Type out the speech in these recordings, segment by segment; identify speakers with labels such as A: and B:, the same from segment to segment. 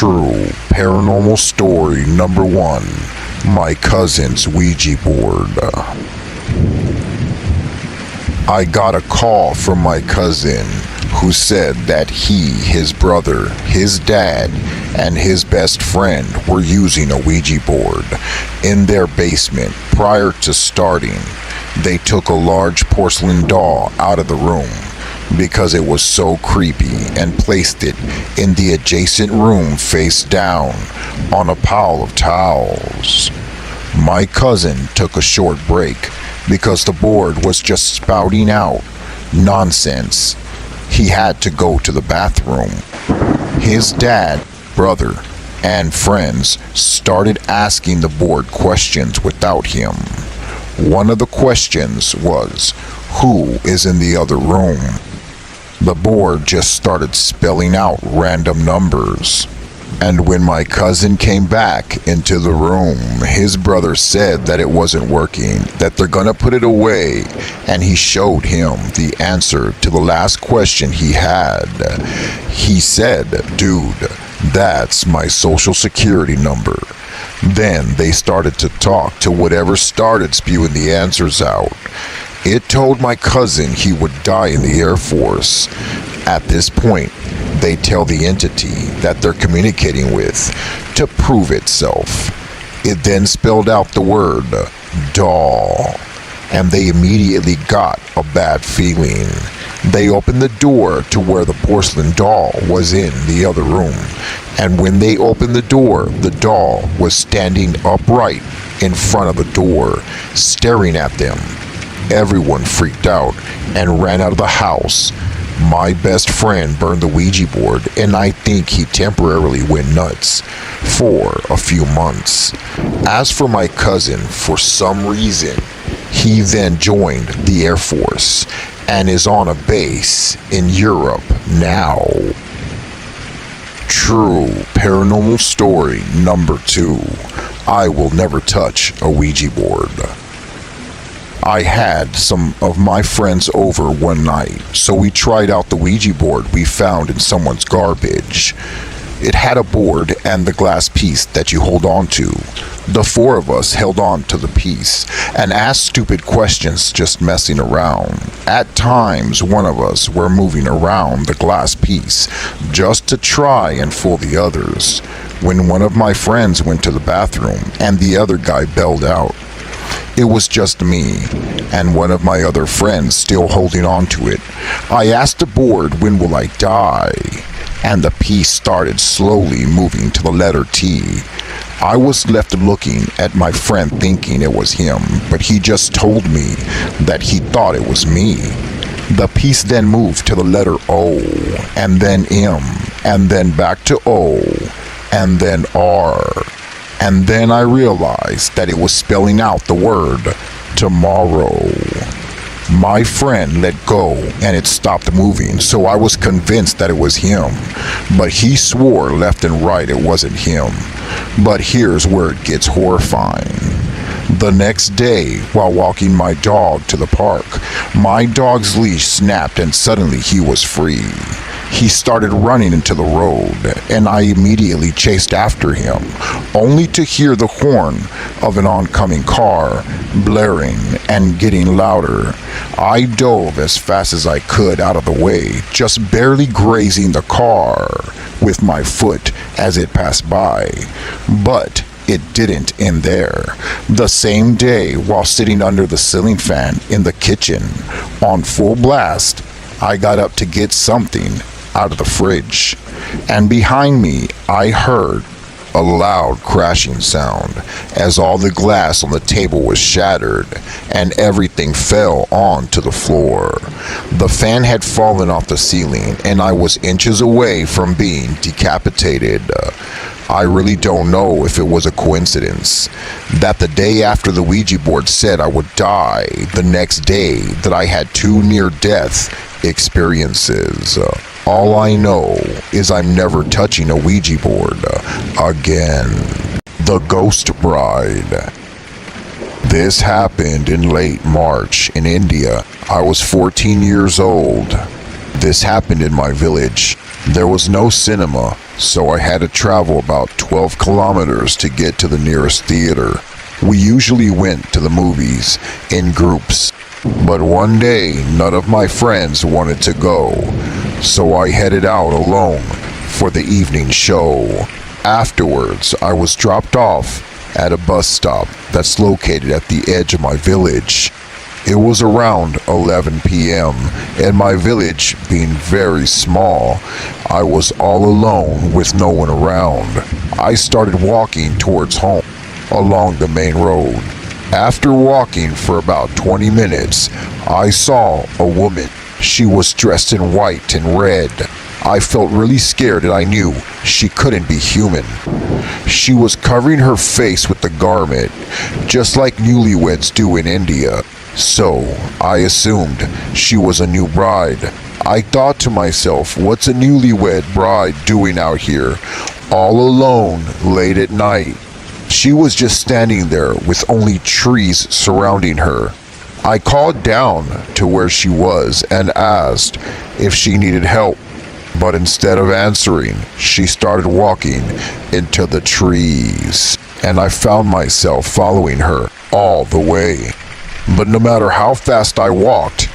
A: True paranormal story number 1. My cousin's Ouija board. I got a call from my cousin who said that he, his brother, his dad, and his best friend were using a Ouija board in their basement. Prior to starting, they took a large porcelain doll out of the room because it was so creepy and placed it in the adjacent room face down on a pile of towels. My cousin took a short break because the board was just spouting out nonsense. He had to go to the bathroom. His dad, brother, and friends started asking the board questions without him. One of the questions was, "Who is in the other room?" The board just started spelling out random numbers. And when my cousin came back into the room, his brother said that it wasn't working, that they're gonna put it away, and he showed him the answer to the last question he had. He said, "Dude, that's my social security number." Then they started to talk to whatever started spewing the answers out. It told my cousin he would die in the Air Force. At this point, they tell the entity that they're communicating with to prove itself. It then spelled out the word doll, and they immediately got a bad feeling. They opened the door to where the porcelain doll was in the other room, and when they opened the door, the doll was standing upright in front of the door, staring at them. Everyone freaked out and ran out of the house. My best friend burned the Ouija board, and I think he temporarily went nuts for a few months. As for my cousin, for some reason, he then joined the Air Force and is on a base in Europe now. True paranormal story number 2. I will never touch a Ouija board. I had some of my friends over one night, so we tried out the Ouija board we found in someone's garbage. It had a board and the glass piece that you hold on to. The 4 of us held on to the piece and asked stupid questions, just messing around. At times, one of us were moving around the glass piece just to try and fool the others. When one of my friends went to the bathroom and the other guy bailed out, it was just me and one of my other friends still holding on to it. I asked the board, "When will I die?" And the piece started slowly moving to the letter T. I was left looking at my friend thinking it was him, but he just told me that he thought it was me. The piece then moved to the letter O, and then M, and then back to O, and then R. And then I realized that it was spelling out the word tomorrow. My friend let go and it stopped moving, so I was convinced that it was him. But he swore left and right it wasn't him. But here's where it gets horrifying. The next day, while walking my dog to the park, my dog's leash snapped and suddenly he was free. He started running into the road, and I immediately chased after him, only to hear the horn of an oncoming car blaring and getting louder. I dove as fast as I could out of the way, just barely grazing the car with my foot as it passed by. But it didn't end there. The same day, while sitting under the ceiling fan in the kitchen on full blast, I got up to get something out of the fridge, and behind me I heard a loud crashing sound as all the glass on the table was shattered and everything fell onto the floor. The fan had fallen off the ceiling and I was inches away from being decapitated. I really don't know if it was a coincidence that the day after the Ouija board said I would die, the next day that I had 2 near-death experiences. All I know is I'm never touching a Ouija board again. The Ghost Bride. This happened in late March in India. I was 14 years old. This happened in my village. There was no cinema, so I had to travel about 12 kilometers to get to the nearest theater. We usually went to the movies in groups, but one day none of my friends wanted to go, so I headed out alone for the evening show. Afterwards, I was dropped off at a bus stop that's located at the edge of my village. It was around 11 p.m., and my village being very small, I was all alone with no one around. I started walking towards home along the main road. After walking for about 20 minutes, I saw a woman. She was dressed in white and red. I felt really scared and I knew she couldn't be human. She was covering her face with the garment, just like newlyweds do in India. So I assumed she was a new bride. I thought to myself, what's a newlywed bride doing out here, all alone, late at night? She was just standing there with only trees surrounding her. I called down to where she was and asked if she needed help. But instead of answering, she started walking into the trees, and I found myself following her all the way. But no matter how fast I walked,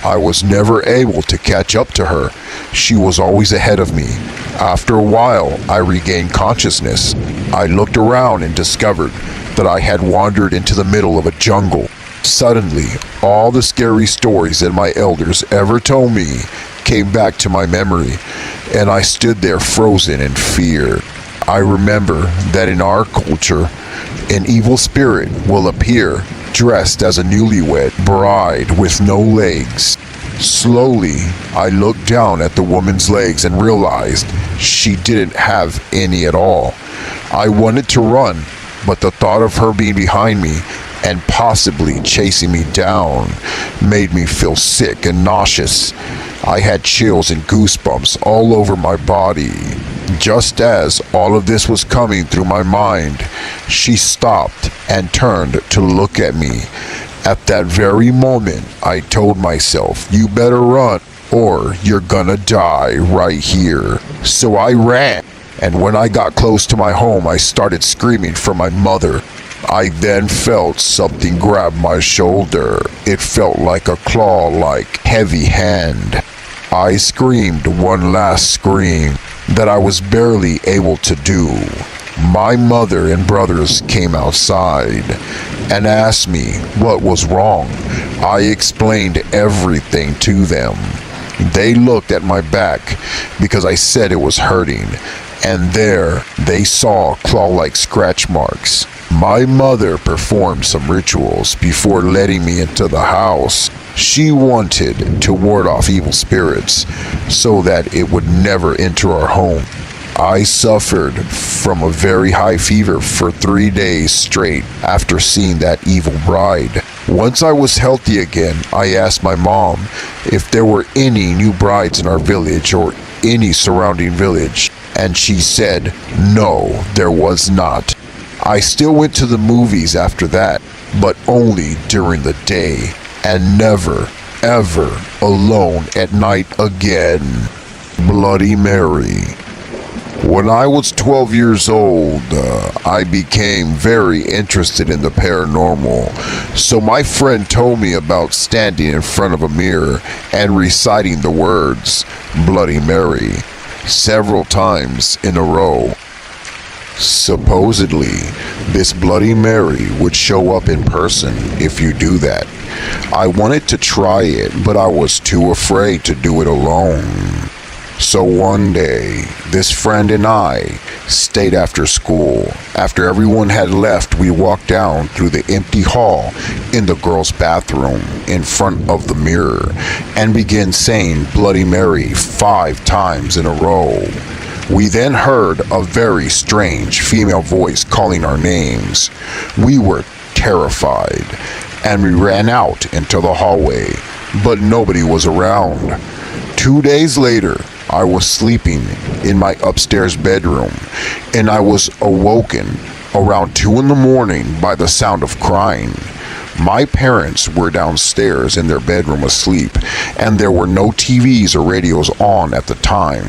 A: I was never able to catch up to her. She was always ahead of me. After a while, I regained consciousness. I looked around and discovered that I had wandered into the middle of a jungle. Suddenly, all the scary stories that my elders ever told me came back to my memory, and I stood there frozen in fear. I remember that in our culture, an evil spirit will appear dressed as a newlywed bride with no legs. Slowly, I looked down at the woman's legs and realized she didn't have any at all. I wanted to run, but the thought of her being behind me and possibly chasing me down made me feel sick and nauseous. I had chills and goosebumps all over my body. Just as all of this was coming through my mind, she stopped and turned to look at me. At that very moment, I told myself, you better run or you're gonna die right here. So I ran, and when I got close to my home, I started screaming for my mother. I then felt something grab my shoulder. It felt like a claw-like heavy hand. I screamed one last scream that I was barely able to do. My mother and brothers came outside and asked me what was wrong. I explained everything to them. They looked at my back because I said it was hurting, and there they saw claw-like scratch marks. My mother performed some rituals before letting me into the house. She wanted to ward off evil spirits so that it would never enter our home. I suffered from a very high fever for 3 days straight after seeing that evil bride. Once I was healthy again, I asked my mom if there were any new brides in our village or any surrounding village, and she said no, there was not. I still went to the movies after that, but only during the day, and never, ever alone at night again. Bloody Mary. When I was 12 years old, I became very interested in the paranormal, so my friend told me about standing in front of a mirror and reciting the words Bloody Mary several times in a row. Supposedly, this Bloody Mary would show up in person if you do that. I wanted to try it, but I was too afraid to do it alone. So one day, this friend and I stayed after school. After everyone had left, we walked down through the empty hall in the girls' bathroom in front of the mirror and began saying Bloody Mary 5 times in a row. We then heard a very strange female voice calling our names. We were terrified, and we ran out into the hallway, but nobody was around. 2 days later, I was sleeping in my upstairs bedroom, and I was awoken around 2 in the morning by the sound of crying. My parents were downstairs in their bedroom asleep, and there were no TVs or radios on at the time.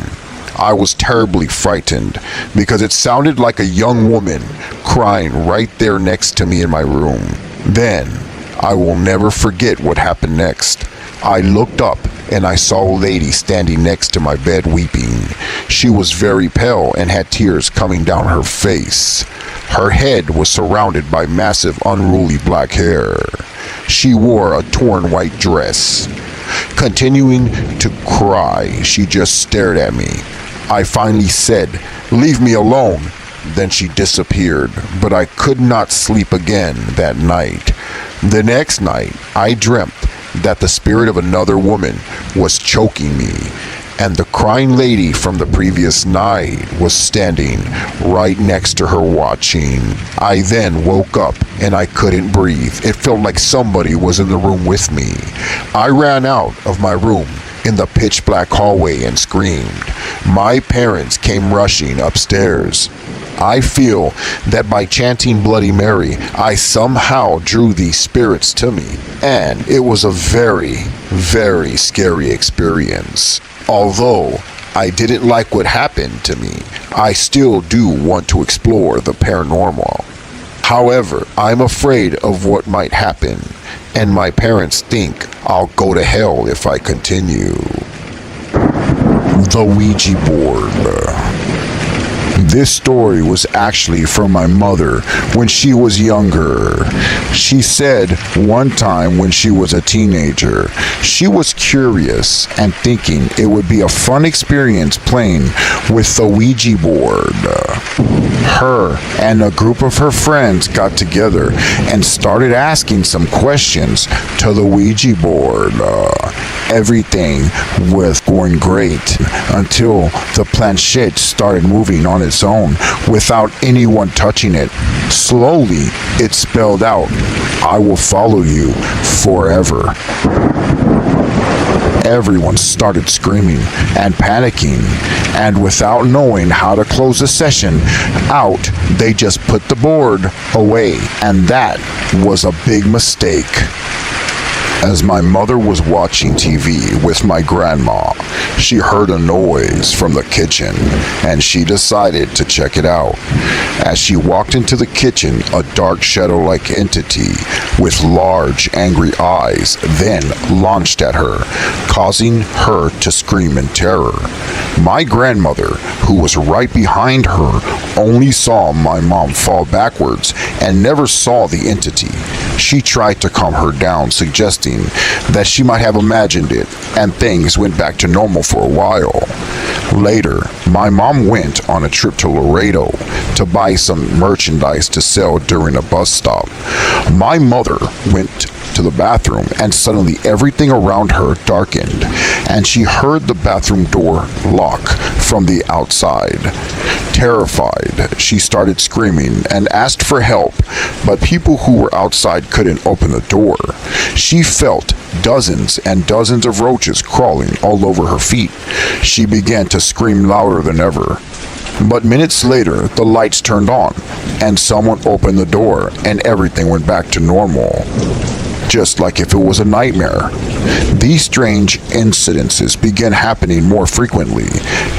A: I was terribly frightened because it sounded like a young woman crying right there next to me in my room. Then, I will never forget what happened next. I looked up and I saw a lady standing next to my bed weeping. She was very pale and had tears coming down her face. Her head was surrounded by massive unruly black hair. She wore a torn white dress. Continuing to cry, she just stared at me. I finally said, "Leave me alone." Then she disappeared, but I could not sleep again that night. The next night, I dreamt that the spirit of another woman was choking me, and the crying lady from the previous night was standing right next to her watching. I then woke up and I couldn't breathe. It felt like somebody was in the room with me. I ran out of my room in the pitch black hallway and screamed. My parents came rushing upstairs. I feel that by chanting Bloody Mary, I somehow drew these spirits to me, and it was a very, very scary experience. Although I didn't like what happened to me, I still do want to explore the paranormal. However, I'm afraid of what might happen, and my parents think I'll go to hell if I continue. The Ouija board. This story was actually from my mother when she was younger. She said one time when she was a teenager, she was curious and thinking it would be a fun experience playing with the Ouija board. Her and a group of her friends got together and started asking some questions to the Ouija board. Everything was going great until the planchette started moving on its own without anyone touching it. Slowly, it spelled out, "I will follow you forever." Everyone started screaming and panicking, and without knowing how to close the session out, they just put the board away, and that was a big mistake. As my mother was watching TV with my grandma, she heard a noise from the kitchen, and she decided to check it out. As she walked into the kitchen, a dark shadow-like entity with large, angry eyes then launched at her, causing her to scream in terror. My grandmother, who was right behind her, only saw my mom fall backwards and never saw the entity. She tried to calm her down, suggesting that she might have imagined it, and things went back to normal for a while. Later, my mom went on a trip to Laredo to buy some merchandise to sell during a bus stop. My mother went to the bathroom, and suddenly everything around her darkened, and she heard the bathroom door lock from the outside. Terrified, she started screaming and asked for help, but people who were outside couldn't open the door. She felt dozens and dozens of roaches crawling all over her feet. She began to scream louder than ever. But minutes later, the lights turned on, and someone opened the door, and everything went back to normal, just like if it was a nightmare. These strange incidences began happening more frequently,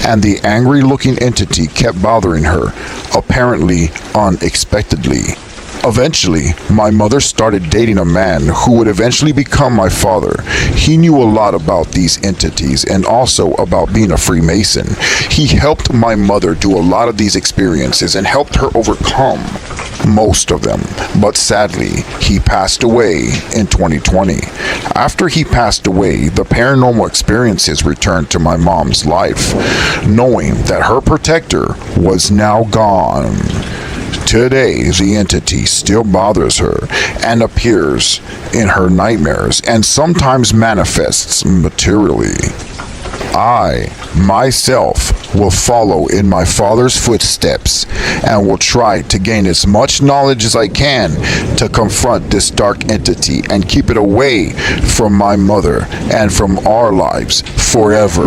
A: and the angry-looking entity kept bothering her, apparently unexpectedly. Eventually, my mother started dating a man who would eventually become my father. He knew a lot about these entities and also about being a Freemason. He helped my mother do a lot of these experiences and helped her overcome most of them, but sadly, he passed away in 2020. After he passed away, the paranormal experiences returned to my mom's life, knowing that her protector was now gone. Today, the entity still bothers her and appears in her nightmares and sometimes manifests materially. I, myself, will follow in my father's footsteps and will try to gain as much knowledge as I can to confront this dark entity and keep it away from my mother and from our lives forever.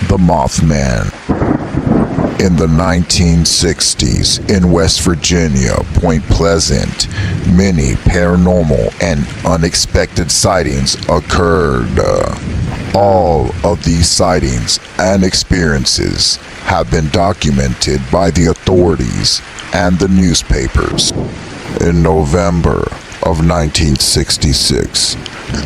A: The Mothman. In the 1960s, in West Virginia, Point Pleasant, many paranormal and unexpected sightings occurred. All of these sightings and experiences have been documented by the authorities and the newspapers. In November of 1966,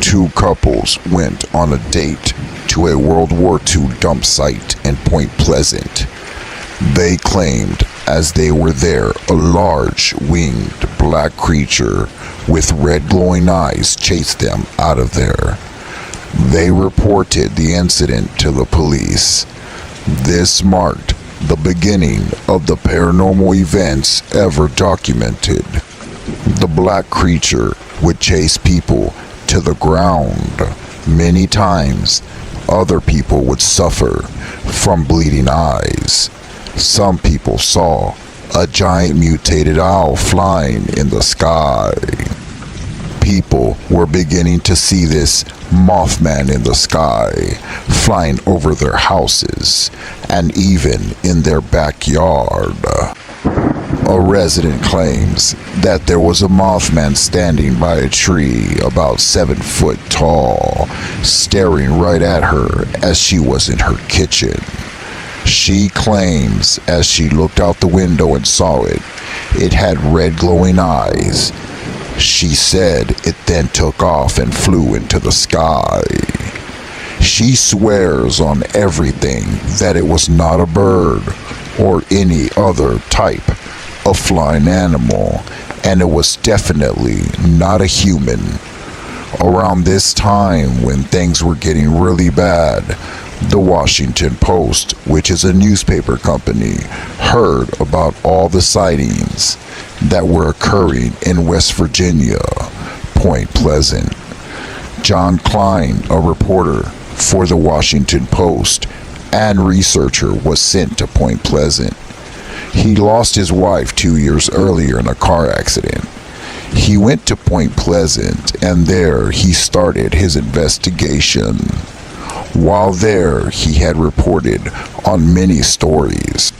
A: two couples went on a date to a World War II dump site in Point Pleasant. They claimed as they were there, a large winged black creature with red glowing eyes chased them out of there. They reported the incident to the police. This marked the beginning of the paranormal events ever documented. The black creature would chase people to the ground. Many times, other people would suffer from bleeding eyes. Some people saw a giant mutated owl flying in the sky. People were beginning to see this Mothman in the sky, flying over their houses and even in their backyard. A resident claims that there was a Mothman standing by a tree about 7 foot tall, staring right at her as she was in her kitchen. She claims as she looked out the window and saw it, it had red glowing eyes. She said it then took off and flew into the sky. She swears on everything that it was not a bird or any other type of flying animal, and it was definitely not a human. Around this time when things were getting really bad, the Washington Post, which is a newspaper company, heard about all the sightings that were occurring in West Virginia, Point Pleasant. John Klein, a reporter for the Washington Post and researcher, was sent to Point Pleasant. He lost his wife 2 years earlier in a car accident. He went to Point Pleasant, and there he started his investigation. While there, he had reported on many stories.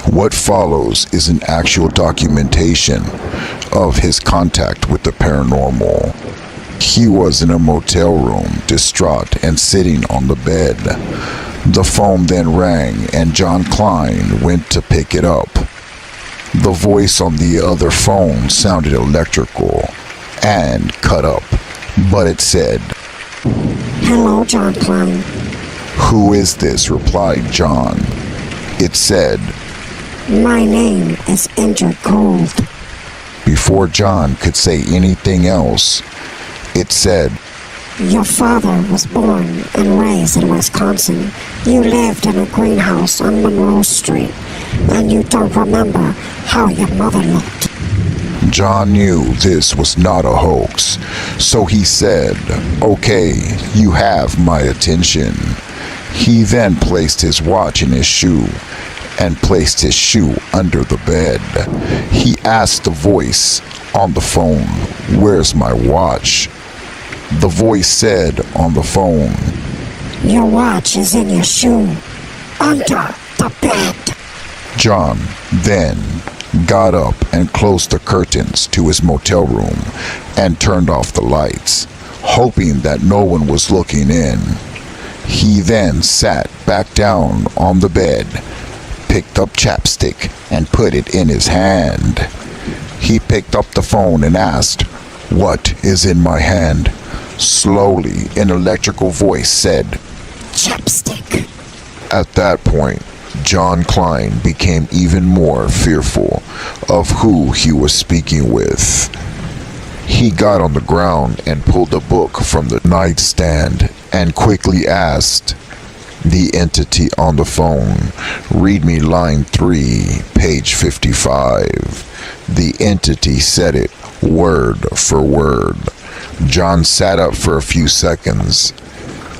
A: What follows is an actual documentation of his contact with the paranormal. He was in a motel room, distraught and sitting on the bed. The phone then rang, and John Klein went to pick it up. The voice on the other phone sounded electrical and cut up, but it said,
B: "Hello, John Klein."
A: "Who is this?" replied John. It said,
B: "My name is Andrew Gold."
A: Before John could say anything else, it said,
B: "Your father was born and raised in Wisconsin. You lived in a greenhouse on Monroe Street, and you don't remember how your mother looked."
A: John knew this was not a hoax, so he said, "Okay, you have my attention." He then placed his watch in his shoe and placed his shoe under the bed. He asked the voice on the phone, "Where's my watch?" The voice said on the phone,
B: "Your watch is in your shoe, under the bed."
A: John then got up and closed the curtains to his motel room and turned off the lights, hoping that no one was looking in. He then sat back down on the bed, picked up chapstick and put it in his hand. He picked up the phone and asked, "What is in my hand?" Slowly, an electrical voice said,
B: "Chapstick."
A: At that point, John Klein became even more fearful of who he was speaking with. He got on the ground and pulled a book from the nightstand and quickly asked the entity on the phone, "Read me line 3, page 55. The entity said it word for word. John sat up for a few seconds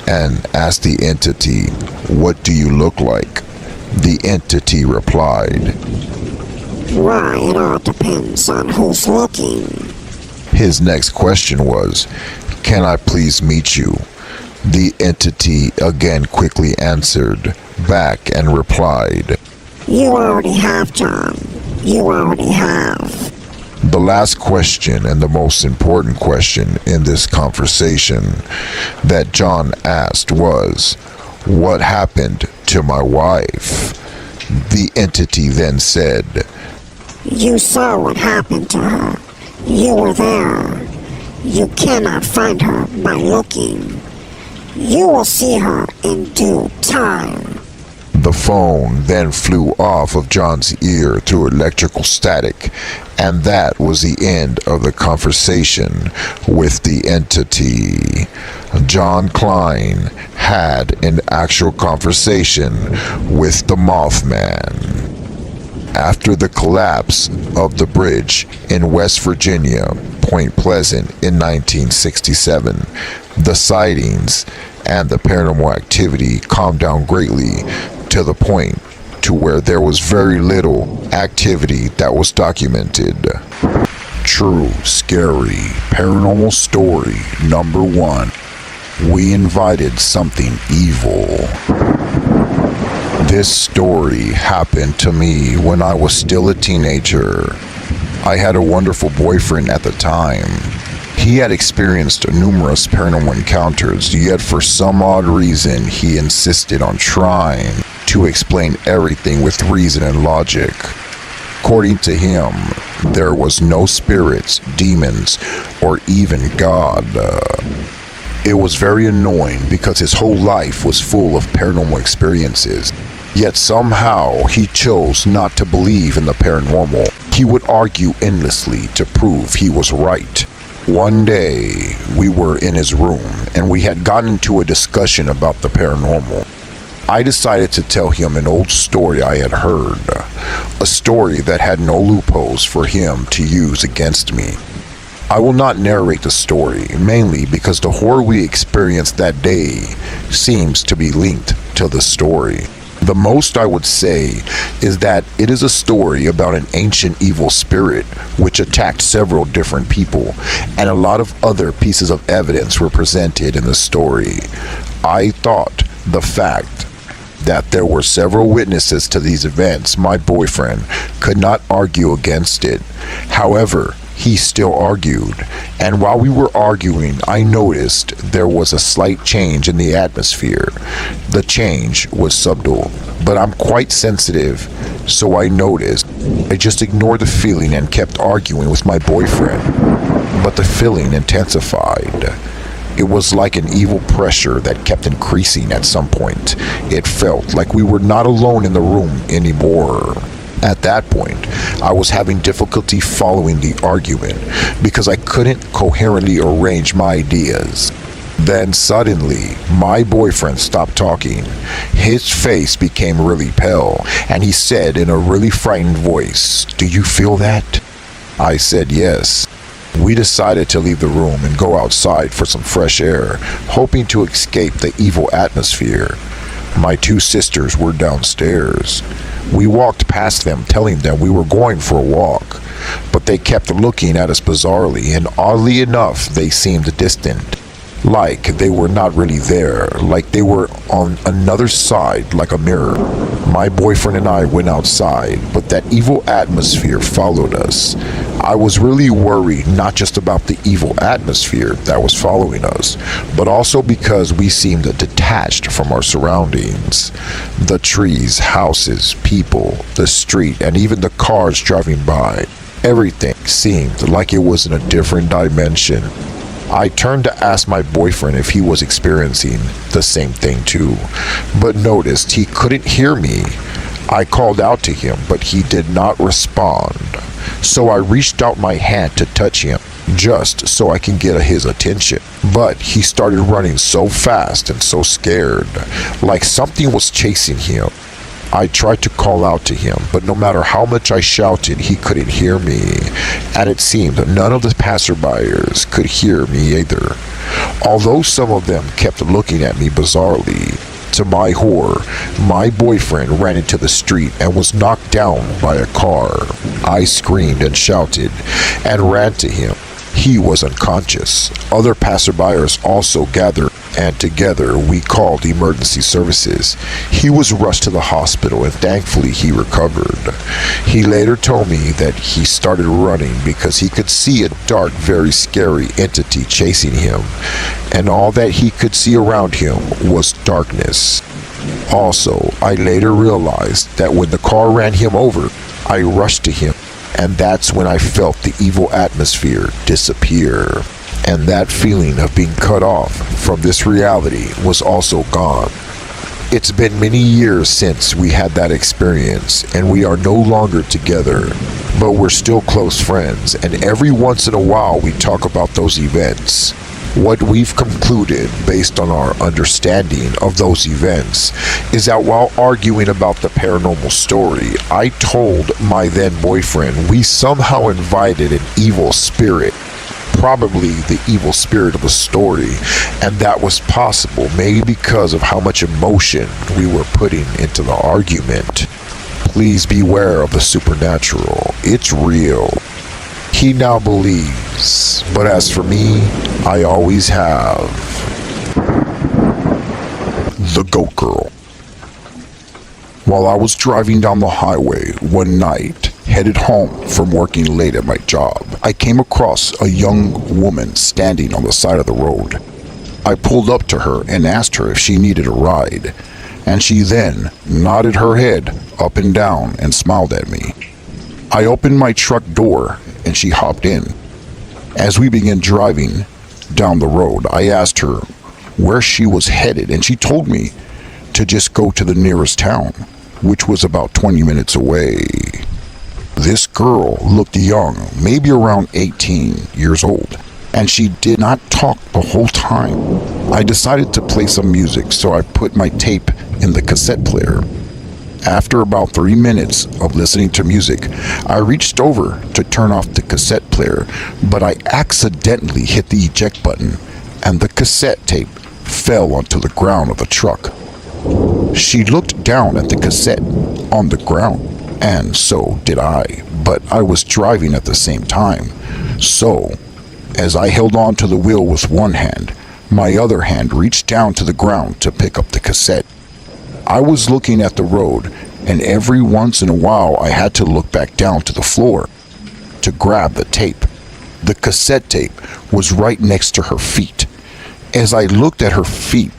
A: and asked the entity, "What do you look like?" The entity replied,
B: "Why, it all depends on who's looking."
A: His next question was, "Can I please meet you?" The entity again quickly answered back and replied,
B: You already have, John. You already have.
A: The last question and the most important question in this conversation that John asked was, "What happened to my wife?" The entity then said,
B: You saw what happened to her. You were there. You cannot find her by looking. You will see her in due time.
A: The phone then flew off of John's ear through electrical static, and that was the end of the conversation with the entity. John Klein had an actual conversation with the Mothman. After the collapse of the bridge in West Virginia, Point Pleasant, in 1967, the sightings and the paranormal activity calmed down greatly to the point to where there was very little activity that was documented. True, scary, paranormal story number 1. We invited something evil. This story happened to me when I was still a teenager. I had a wonderful boyfriend at the time. He had experienced numerous paranormal encounters, yet for some odd reason he insisted on trying to explain everything with reason and logic. According to him, there was no spirits, demons, or even God. It was very annoying because his whole life was full of paranormal experiences, yet somehow he chose not to believe in the paranormal. He would argue endlessly to prove he was right. One day, we were in his room and we had gotten into a discussion about the paranormal. I decided to tell him an old story I had heard, a story that had no loopholes for him to use against me. I will not narrate the story, mainly because the horror we experienced that day seems to be linked to the story. The most I would say is that it is a story about an ancient evil spirit which attacked several different people, and a lot of other pieces of evidence were presented in the story. I thought the fact that there were several witnesses to these events, my boyfriend could not argue against it. However, he still argued, and while we were arguing, I noticed there was a slight change in the atmosphere. The change was subtle, but I'm quite sensitive, so I noticed. I just ignored the feeling and kept arguing with my boyfriend, but the feeling intensified. It was like an evil pressure that kept increasing at some point. It felt like we were not alone in the room anymore. At that point, I was having difficulty following the argument because I couldn't coherently arrange my ideas. Then suddenly, my boyfriend stopped talking. His face became really pale, and he said in a really frightened voice, "Do you feel that?" I said yes. We decided to leave the room and go outside for some fresh air, hoping to escape the evil atmosphere. My 2 sisters were downstairs. We walked past them, telling them we were going for a walk, but they kept looking at us bizarrely, and oddly enough, they seemed distant, like they were not really there, like they were on another side, like a mirror. My boyfriend and I went outside, but that evil atmosphere followed us. I was really worried, not just about the evil atmosphere that was following us, but also because we seemed detached from our surroundings. The trees, houses, people, the street, and even the cars driving by. Everything seemed like it was in a different dimension. I turned to ask my boyfriend if he was experiencing the same thing too, but noticed he couldn't hear me. I called out to him, but he did not respond. So I reached out my hand to touch him, just so I can get his attention. But he started running so fast and so scared, like something was chasing him. I tried to call out to him, but no matter how much I shouted, he couldn't hear me, and it seemed none of the passerbyers could hear me either, although some of them kept looking at me bizarrely. To my horror, my boyfriend ran into the street and was knocked down by a car. I screamed and shouted and ran to him. He was unconscious. Other passerbyers also gathered and together we called emergency services. He was rushed to the hospital and thankfully he recovered. He later told me that he started running because he could see a dark, very scary entity chasing him, and all that he could see around him was darkness. Also, I later realized that when the car ran him over, I rushed to him, and that's when I felt the evil atmosphere disappear. And that feeling of being cut off from this reality was also gone. It's been many years since we had that experience, and we are no longer together, but we're still close friends, and every once in a while we talk about those events. What we've concluded based on our understanding of those events is that while arguing about the paranormal story, I told my then boyfriend we somehow invited an evil spirit, probably the evil spirit of the story, and that was possible maybe because of how much emotion we were putting into the argument. Please beware of the supernatural. It's real. He now believes, but as for me, I always have. The Goat Girl. While I was driving down the highway one night, headed home from working late at my job, I came across a young woman standing on the side of the road. I pulled up to her and asked her if she needed a ride, and she then nodded her head up and down and smiled at me. I opened my truck door and she hopped in. As we began driving down the road, I asked her where she was headed, and she told me to just go to the nearest town, which was about 20 minutes away. This girl looked young, maybe around 18 years old, and she did not talk the whole time. I decided to play some music, so I put my tape in the cassette player. After about 3 minutes of listening to music, I reached over to turn off the cassette player, but I accidentally hit the eject button, and the cassette tape fell onto the ground of the truck. She looked down at the cassette on the ground, and so did I, but I was driving at the same time. So, as I held on to the wheel with one hand, my other hand reached down to the ground to pick up the cassette. I was looking at the road, and every once in a while I had to look back down to the floor to grab the tape. The cassette tape was right next to her feet. As I looked at her feet,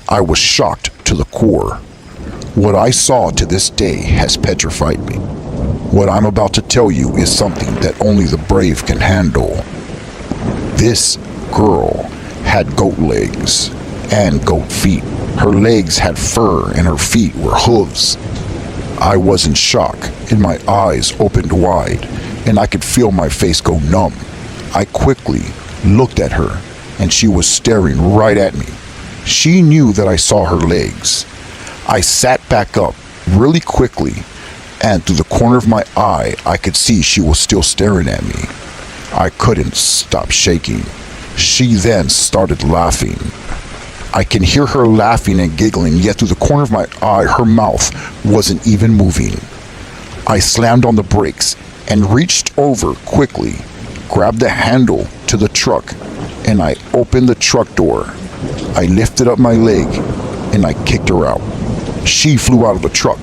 A: I was shocked to the core. What I saw to this day has petrified me. What I'm about to tell you is something that only the brave can handle. This girl had goat legs and goat feet. Her legs had fur and her feet were hooves. I was in shock, and my eyes opened wide, and I could feel my face go numb. I quickly looked at her, and she was staring right at me. She knew that I saw her legs. I sat back up really quickly, and through the corner of my eye, I could see she was still staring at me. I couldn't stop shaking. She then started laughing. I can hear her laughing and giggling, yet through the corner of my eye, her mouth wasn't even moving. I slammed on the brakes and reached over quickly, grabbed the handle to the truck, and I opened the truck door. I lifted up my leg and I kicked her out. She flew out of the truck.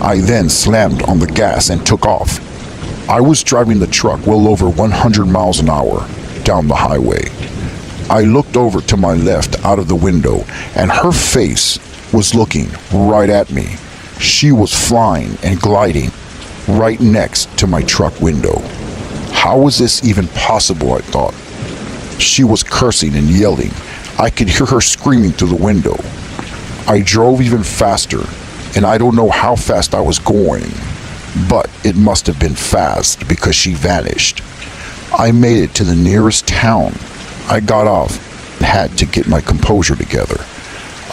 A: I then slammed on the gas and took off. I was driving the truck well over 100 miles an hour down the highway. I looked over to my left out of the window, and her face was looking right at me. She was flying and gliding right next to my truck window. How was this even possible, I thought. She was cursing and yelling. I could hear her screaming through the window. I drove even faster, and I don't know how fast I was going, but it must have been fast because she vanished. I made it to the nearest town. I got off and had to get my composure together.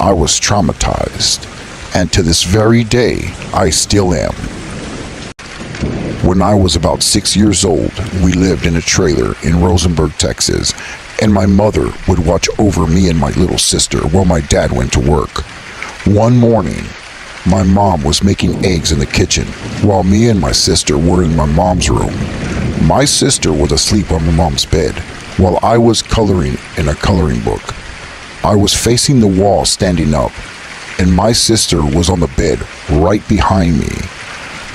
A: I was traumatized, and to this very day, I still am. When I was about 6 years old, we lived in a trailer in Rosenberg, Texas, and my mother would watch over me and my little sister while my dad went to work. One morning, my mom was making eggs in the kitchen while me and my sister were in my mom's room. My sister was asleep on my mom's bed while I was coloring in a coloring book. I was facing the wall standing up, and my sister was on the bed right behind me.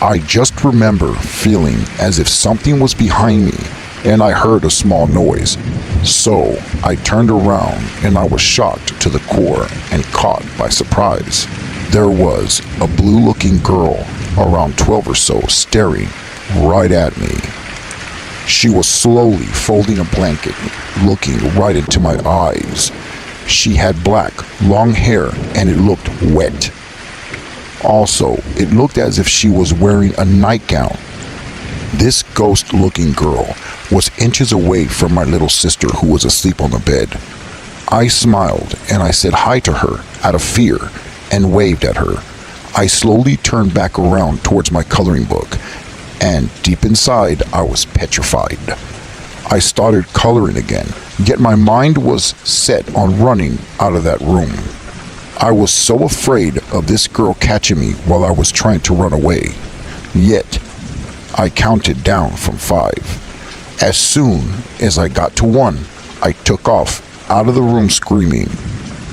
A: I just remember feeling as if something was behind me, and I heard a small noise. So I turned around and I was shocked to the core and caught by surprise. There was a blue-looking girl around 12 or so staring right at me. She was slowly folding a blanket, looking right into my eyes. She had black, long hair and it looked wet. Also, it looked as if she was wearing a nightgown. This ghost-looking girl was inches away from my little sister who was asleep on the bed. I smiled and I said hi to her out of fear and waved at her. I slowly turned back around towards my coloring book, and deep inside I was petrified. I started coloring again, yet my mind was set on running out of that room. I was so afraid of this girl catching me while I was trying to run away. Yet, I counted down from 5. As soon as I got to 1, I took off out of the room screaming.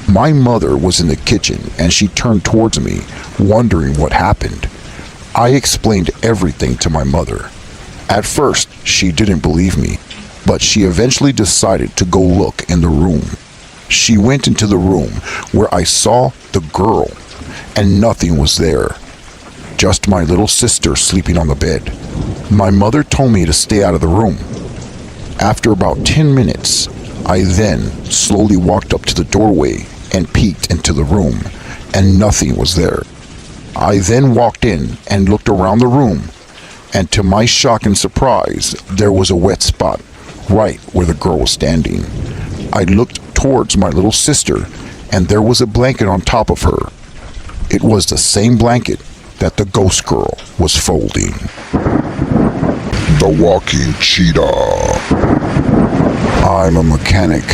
A: My mother was in the kitchen and she turned towards me, wondering what happened. I explained everything to my mother. At first, she didn't believe me, but she eventually decided to go look in the room. She went into the room where I saw the girl, and nothing was there. Just my little sister sleeping on the bed. My mother told me to stay out of the room. After about 10 minutes, I then slowly walked up to the doorway and peeked into the room, and nothing was there. I then walked in and looked around the room, and to my shock and surprise, there was a wet spot right where the girl was standing. I looked towards my little sister, and there was a blanket on top of her. It was the same blanket that the ghost girl was folding.
C: The Walking Cheetah.
A: I'm a mechanic,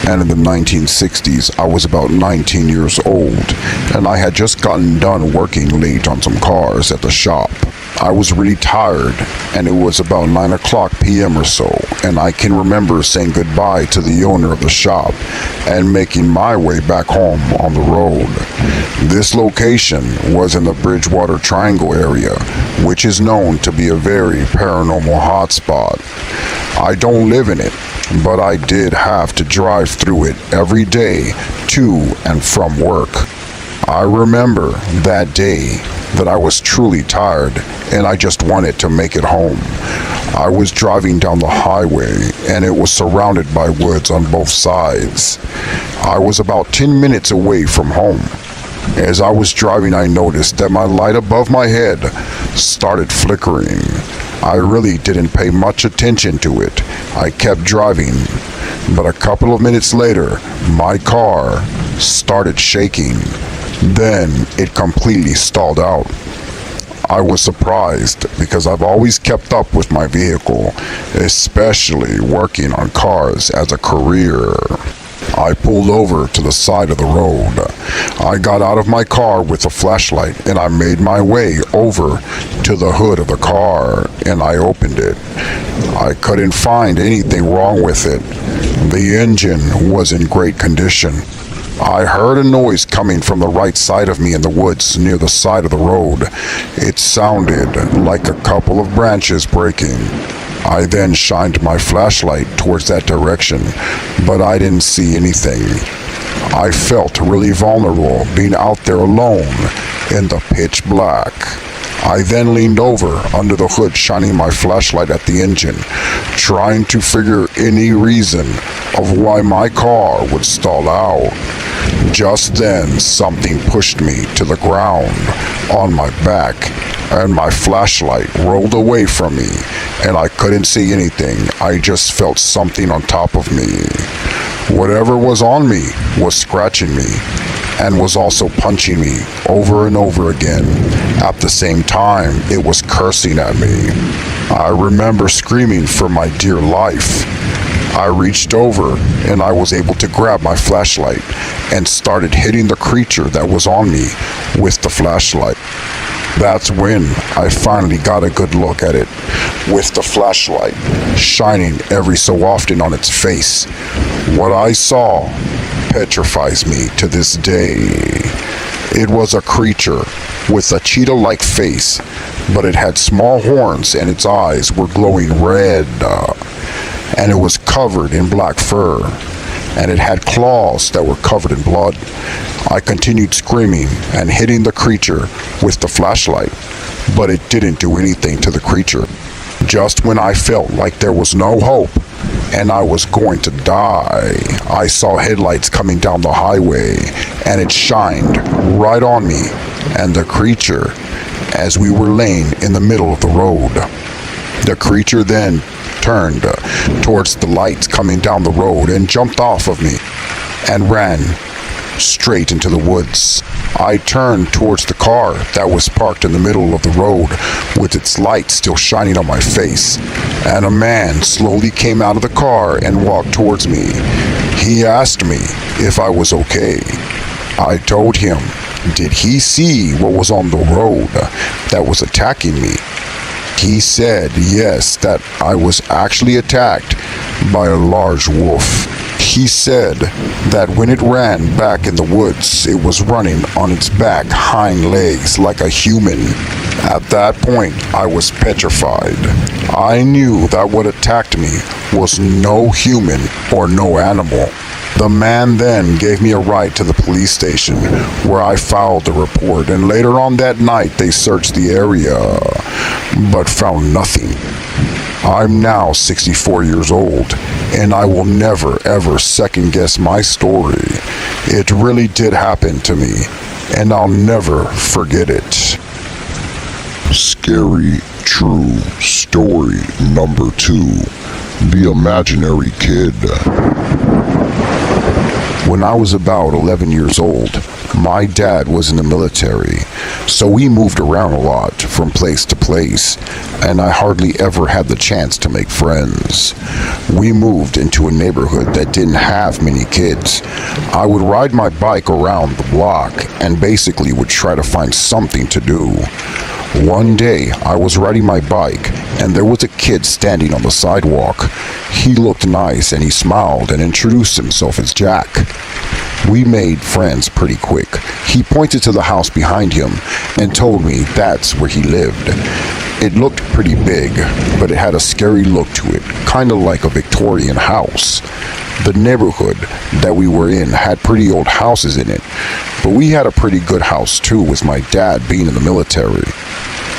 A: and in the 1960s I was about 19 years old, and I had just gotten done working late on some cars at the shop. I was really tired, and it was about 9 o'clock p.m. or so, and I can remember saying goodbye to the owner of the shop and making my way back home on the road. This location was in the Bridgewater Triangle area, which is known to be a very paranormal hotspot. I don't live in it, but I did have to drive through it every day to and from work. I remember that day that I was truly tired and I just wanted to make it home. I was driving down the highway and it was surrounded by woods on both sides. I was about 10 minutes away from home. As I was driving, I noticed that my light above my head started flickering. I really didn't pay much attention to it. I kept driving, but a couple of minutes later, my car started shaking. Then it completely stalled out. I was surprised because I've always kept up with my vehicle, especially working on cars as a career. I pulled over to the side of the road. I got out of my car with a flashlight and I made my way over to the hood of the car and I opened it. I couldn't find anything wrong with it. The engine was in great condition. I heard a noise coming from the right side of me in the woods near the side of the road. It sounded like a couple of branches breaking. I then shined my flashlight towards that direction, but I didn't see anything. I felt really vulnerable being out there alone in the pitch black. I then leaned over under the hood, shining my flashlight at the engine, trying to figure any reason of why my car would stall out. Just then, something pushed me to the ground on my back, and my flashlight rolled away from me, and I couldn't see anything. I just felt something on top of me. Whatever was on me was scratching me, and was also punching me over and over again. At the same time, it was cursing at me. I remember screaming for my dear life. I reached over and I was able to grab my flashlight and started hitting the creature that was on me with the flashlight. That's when I finally got a good look at it, with the flashlight shining every so often on its face. What I saw petrifies me to this day. It was a creature with a cheetah-like face, but it had small horns and its eyes were glowing red, and it was covered in black fur, and it had claws that were covered in blood. I continued screaming and hitting the creature with the flashlight, but it didn't do anything to the creature. Just when I felt like there was no hope and I was going to die, I saw headlights coming down the highway, and it shined right on me and the creature as we were laying in the middle of the road. The creature then turned towards the lights coming down the road and jumped off of me and ran straight into the woods. I turned towards the car that was parked in the middle of the road with its light still shining on my face, and a man slowly came out of the car and walked towards me. He asked me if I was okay. I told him, did he see what was on the road that was attacking me? He said yes, that I was actually attacked by a large wolf. He said that when it ran back in the woods, it was running on its back hind legs like a human. At that point, I was petrified. I knew that what attacked me was no human or no animal. The man then gave me a ride to the police station where I filed the report, and later on that night they searched the area but found nothing. I'm now 64 years old, and I will never ever second guess my story. It really did happen to me, and I'll never forget it.
C: Scary true story number 2. The Imaginary Kid.
A: When I was about 11 years old, my dad was in the military, so we moved around a lot from place to place, and I hardly ever had the chance to make friends. We moved into a neighborhood that didn't have many kids. I would ride my bike around the block and basically would try to find something to do. One day, I was riding my bike, and there was a kid standing on the sidewalk. He looked nice, and he smiled and introduced himself as Jack. We made friends pretty quick. He pointed to the house behind him and told me that's where he lived. It looked pretty big, but it had a scary look to it, kind of like a Victorian house. The neighborhood that we were in had pretty old houses in it, but we had a pretty good house too, with my dad being in the military.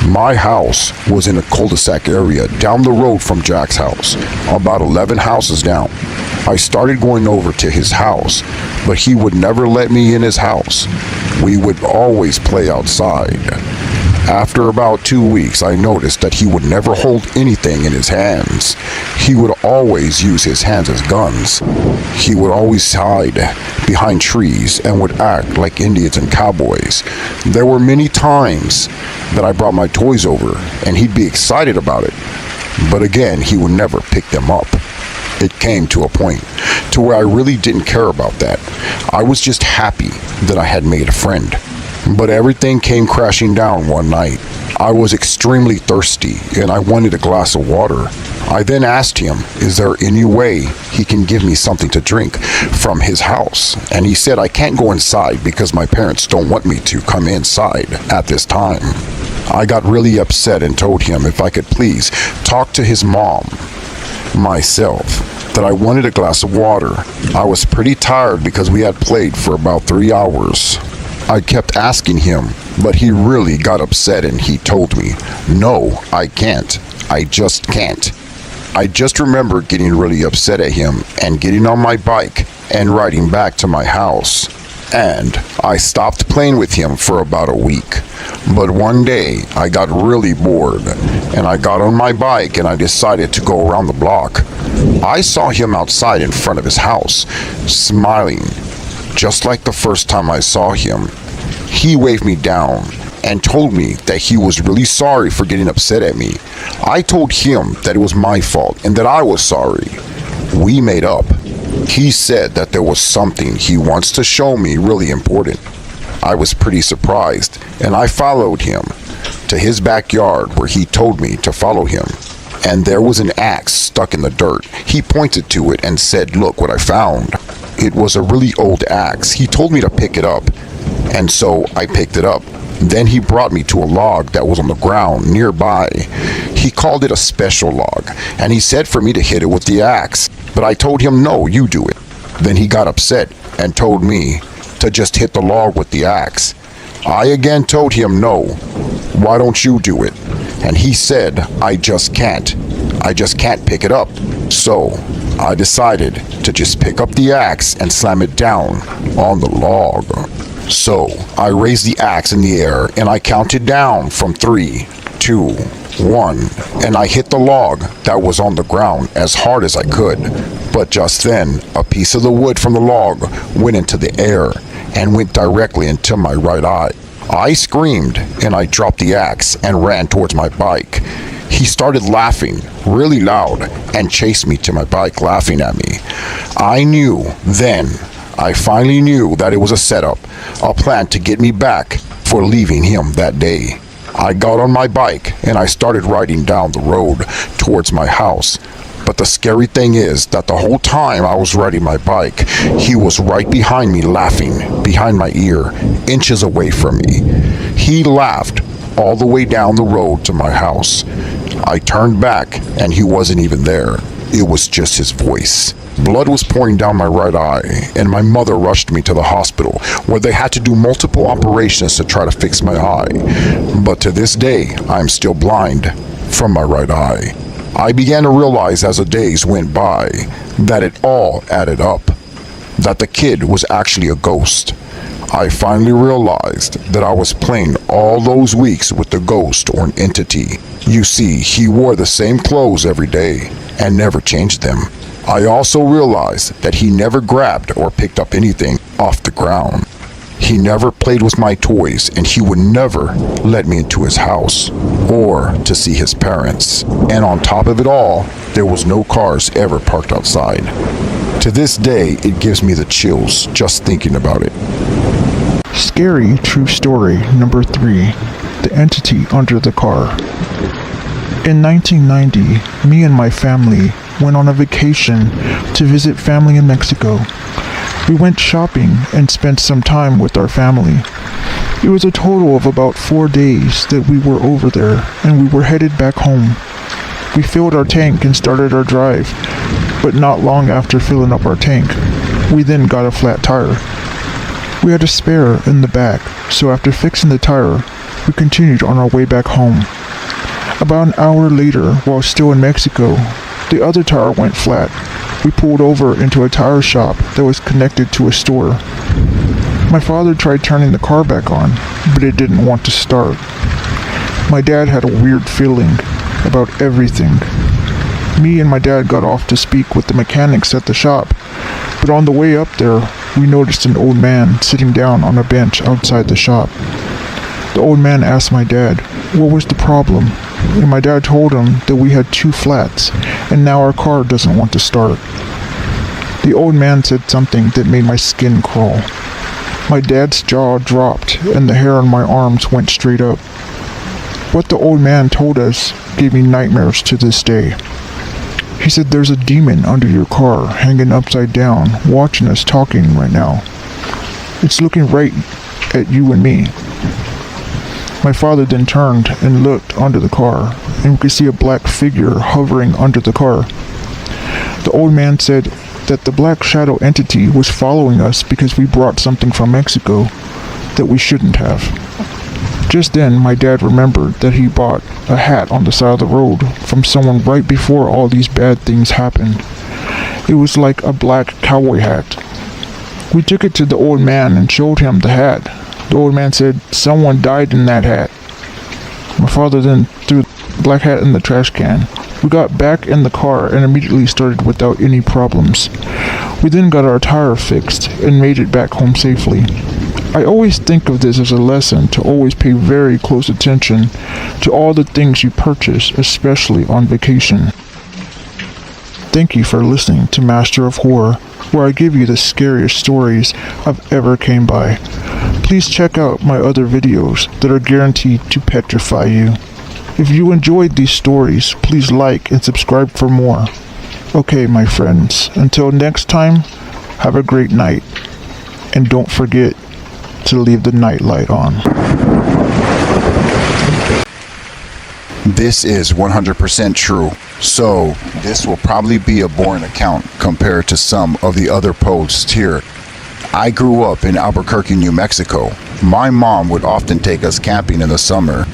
A: My house was in a cul-de-sac area down the road from Jack's house, about 11 houses down. I started going over to his house, but he would never let me in his house. We would always play outside. After about 2 weeks, I noticed that he would never hold anything in his hands. He would always use his hands as guns. He would always hide behind trees and would act like Indians and cowboys. There were many times that I brought my toys over and he'd be excited about it. But again, he would never pick them up. It came to a point to where I really didn't care about that. I was just happy that I had made a friend. But everything came crashing down one night. I was extremely thirsty and I wanted a glass of water. I then asked him, is there any way he can give me something to drink from his house? And he said, I can't go inside because my parents don't want me to come inside at this time. I got really upset and told him if I could please talk to his mom myself, that I wanted a glass of water. I was pretty tired because we had played for about 3 hours. I kept asking him, but he really got upset and he told me, no, I can't. I just can't. I just remember getting really upset at him and getting on my bike and riding back to my house. And I stopped playing with him for about a week. But one day I got really bored and I got on my bike and I decided to go around the block. I saw him outside in front of his house, smiling, just like the first time I saw him. He waved me down and told me that he was really sorry for getting upset at me. I told him that it was my fault and that I was sorry. We made up. He said that there was something he wants to show me really important. I was pretty surprised and I followed him to his backyard where he told me to follow him. And there was an axe stuck in the dirt. He pointed to it and said, look what I found. it was a really old axe. He told me to pick it up, and so I picked it up. Then he brought me to a log that was on the ground nearby. He called it a special log, and he said for me to hit it with the axe. But I told him, no, you do it. Then he got upset and told me to just hit the log with the axe. I again told him, no, why don't you do it? And he said, I just can't pick it up. So I decided to just pick up the axe and slam it down on the log. So I raised the axe in the air and I counted down from 3, 2, 1, and I hit the log that was on the ground as hard as I could. But just then, a piece of the wood from the log went into the air and went directly into my right eye. I screamed and I dropped the axe and ran towards my bike. He started laughing really loud and chased me to my bike, laughing at me. I finally knew that it was a setup, a plan to get me back for leaving him that day. I got on my bike and I started riding down the road towards my house. But the scary thing is that the whole time I was riding my bike, he was right behind me laughing, behind my ear, inches away from me. He laughed all the way down the road to my house. I turned back and he wasn't even there. It was just his voice. Blood was pouring down my right eye, and my mother rushed me to the hospital, where they had to do multiple operations to try to fix my eye. But to this day, I'm still blind from my right eye. I began to realize as the days went by that it all added up, that the kid was actually a ghost. I finally realized that I was playing all those weeks with the ghost or an entity. You see, he wore the same clothes every day and never changed them. I also realized that he never grabbed or picked up anything off the ground. He never played with my toys, and he would never let me into his house or to see his parents. And on top of it all, there was no cars ever parked outside. To this day, it gives me the chills just thinking about it.
D: Scary true story number 3. The entity under the car. In 1990, me and my family went on a vacation to visit family in Mexico. We went shopping and spent some time with our family. It was a total of about 4 days that we were over there, and we were headed back home. We filled our tank and started our drive, but not long after filling up our tank, we then got a flat tire. We had a spare in the back, so after fixing the tire, we continued on our way back home. About an hour later, while still in Mexico, the other tire went flat. We pulled over into a tire shop that was connected to a store. My father tried turning the car back on, but it didn't want to start. My dad had a weird feeling about everything. Me and my dad got off to speak with the mechanics at the shop, but on the way up there, we noticed an old man sitting down on a bench outside the shop. The old man asked my dad, what was the problem? And my dad told him that we had 2 flats, and now our car doesn't want to start. The old man said something that made my skin crawl. My dad's jaw dropped, and the hair on my arms went straight up. What the old man told us gave me nightmares to this day. He said there's a demon under your car, hanging upside down, watching us talking right now. It's looking right at you and me. My father then turned and looked under the car, and we could see a black figure hovering under the car. The old man said that the black shadow entity was following us because we brought something from Mexico that we shouldn't have. Just then, my dad remembered that he bought a hat on the side of the road from someone right before all these bad things happened. It was like a black cowboy hat. We took it to the old man and showed him the hat. The old man said someone died in that hat. My father then threw the black hat in the trash can. We got back in the car and immediately started without any problems. We then got our tire fixed and made it back home safely. I always think of this as a lesson to always pay very close attention to all the things you purchase, especially on vacation. Thank you for listening to Master of Horror, where I give you the scariest stories I've ever came by. Please check out my other videos that are guaranteed to petrify you. If you enjoyed these stories, please like and subscribe for more. Okay, my friends, until next time, Have a great night. And don't forget to leave the nightlight on.
A: This is 100% true. So, this will probably be a boring account compared to some of the other posts here. I grew up in Albuquerque, New Mexico. My mom would often take us camping in the summer.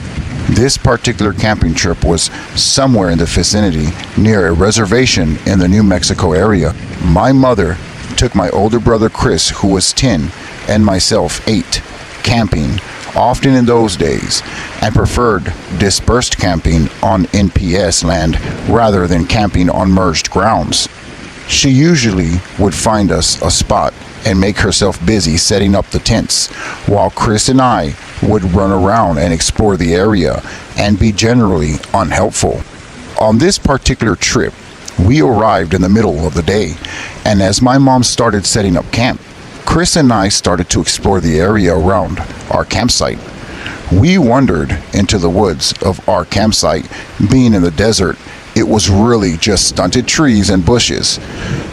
A: This particular camping trip was somewhere in the vicinity near a reservation in the New Mexico area. My mother took my older brother Chris, who was 10, and myself, 8, camping, often in those days, and preferred dispersed camping on NPS land rather than camping on merged grounds. She usually would find us a spot and make herself busy setting up the tents, while Chris and I would run around and explore the area and be generally unhelpful. On this particular trip, we arrived in the middle of the day, and as my mom started setting up camp, Chris and I started to explore the area around our campsite. We wandered into the woods of our campsite. Being in the desert, it was really just stunted trees and bushes.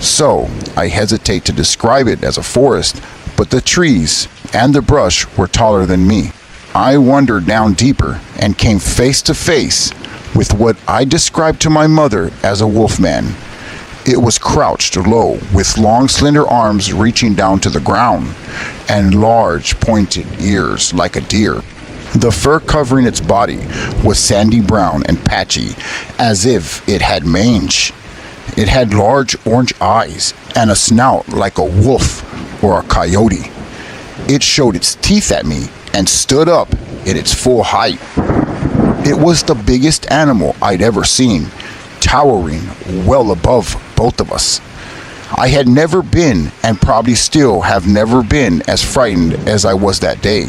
A: So, I hesitate to describe it as a forest, but the trees and the brush were taller than me. I wandered down deeper and came face to face with what I described to my mother as a wolfman. It was crouched low, with long slender arms reaching down to the ground, and large pointed ears like a deer. The fur covering its body was sandy brown and patchy, as if it had mange. It had large orange eyes and a snout like a wolf or a coyote. It showed its teeth at me and stood up in its full height. It was the biggest animal I'd ever seen, towering well above both of us. I had never been, and probably still have never been, as frightened as I was that day.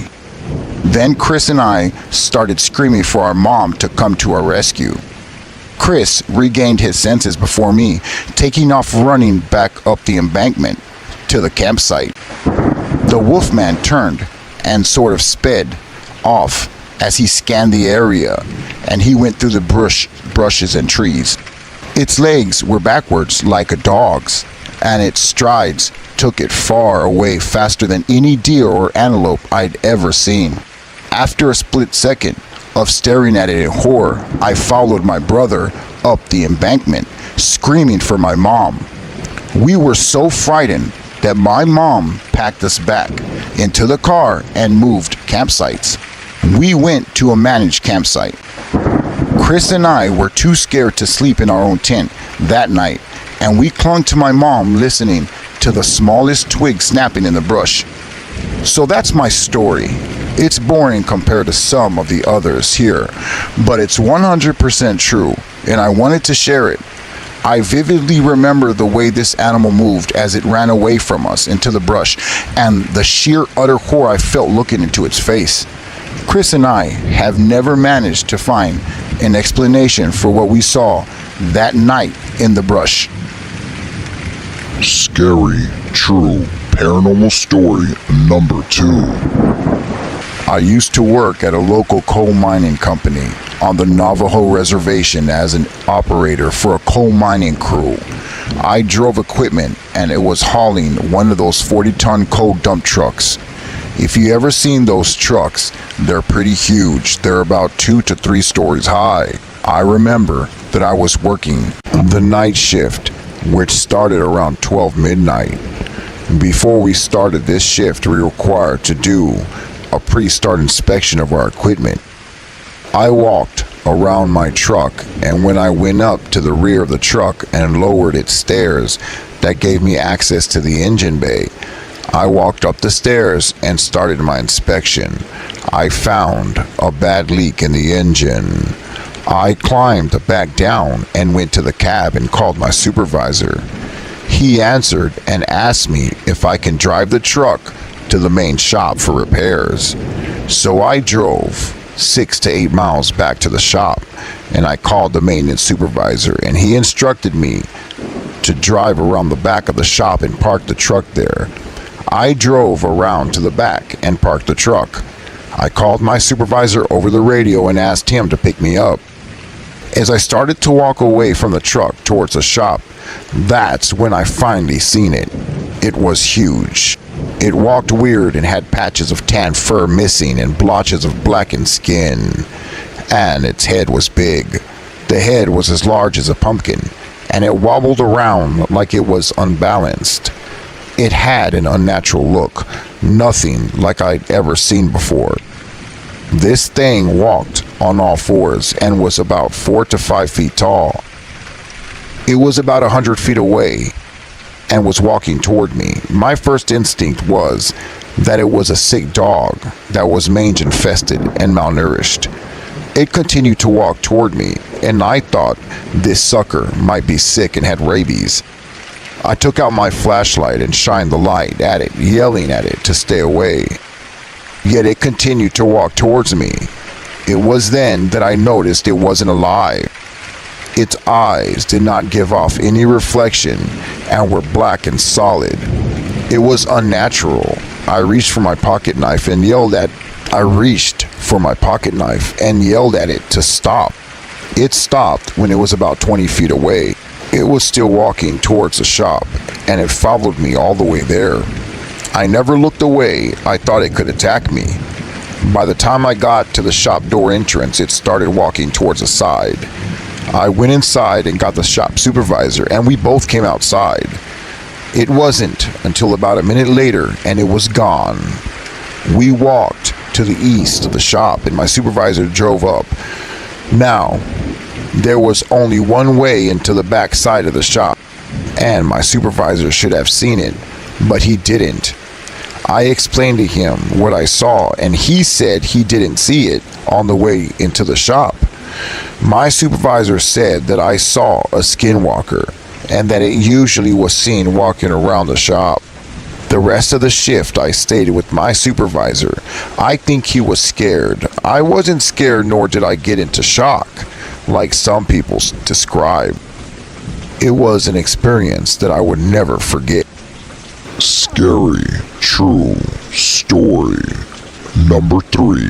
A: Then Chris and I started screaming for our mom to come to our rescue. Chris regained his senses before me, taking off running back up the embankment to the campsite. The wolfman turned and sort of sped off as he scanned the area, and he went through the brushes and trees. Its legs were backwards like a dog's, and its strides took it far away, faster than any deer or antelope I'd ever seen. After a split second of staring at it in horror, I followed my brother up the embankment, screaming for my mom. We were so frightened that my mom packed us back into the car and moved campsites. We went to a managed campsite. Chris and I were too scared to sleep in our own tent that night, and we clung to my mom, listening to the smallest twig snapping in the brush. So that's my story. It's boring compared to some of the others here, but it's 100% true, and I wanted to share it. I vividly remember the way this animal moved as it ran away from us into the brush, and the sheer utter horror I felt looking into its face. Chris and I have never managed to find an explanation for what we saw that night in the brush.
C: Scary, true, paranormal story number 2.
A: I used to work at a local coal mining company on the Navajo reservation as an operator for a coal mining crew. I drove equipment, and it was hauling one of those 40-ton coal dump trucks. If you ever seen those trucks, they're pretty huge. They're about 2 to 3 stories high. I remember that I was working the night shift, which started around 12 midnight. Before we started this shift, we were required to do a pre-start inspection of our equipment. I walked around my truck, and when I went up to the rear of the truck and lowered its stairs that gave me access to the engine bay, I walked up the stairs and started my inspection. I found a bad leak in the engine. I climbed back down and went to the cab and called my supervisor. He answered and asked me if I can drive the truck to the main shop for repairs. So I drove 6 to 8 miles back to the shop, and I called the maintenance supervisor, and he instructed me to drive around the back of the shop and park the truck there. I drove around to the back and parked the truck. I called my supervisor over the radio and asked him to pick me up. As I started to walk away from the truck towards the shop, that's when I finally seen it. It was huge. It walked weird and had patches of tan fur missing and blotches of blackened skin. And its head was big. The head was as large as a pumpkin, and it wobbled around like it was unbalanced. It had an unnatural look, nothing like I'd ever seen before. This thing walked on all fours and was about 4 to 5 feet tall. It was about 100 feet away and was walking toward me. My first instinct was that it was a sick dog that was mange infested and malnourished. It continued to walk toward me, and I thought this sucker might be sick and had rabies. I took out my flashlight and shined the light at it, yelling at it to stay away. Yet it continued to walk towards me. It was then that I noticed it wasn't alive. Its eyes did not give off any reflection and were black and solid. It was unnatural. I reached for my pocket knife and yelled at it to stop. It stopped when it was about 20 feet away. It was still walking towards the shop, and it followed me all the way there. I never looked away. I thought it could attack me. By the time I got to the shop door entrance, it started walking towards the side. I went inside and got the shop supervisor, and we both came outside. It wasn't until about a minute later, and it was gone. We walked to the east of the shop, and my supervisor drove up. Now, there was only one way into the back side of the shop, and my supervisor should have seen it, but he didn't. I explained to him what I saw, and he said he didn't see it on the way into the shop. My supervisor said that I saw a skinwalker, and that it usually was seen walking around the shop. The rest of the shift I stayed with my supervisor. I think he was scared. I wasn't scared, nor did I get into shock, like some people describe. It was an experience that I would never forget.
C: Scary True Story number 3.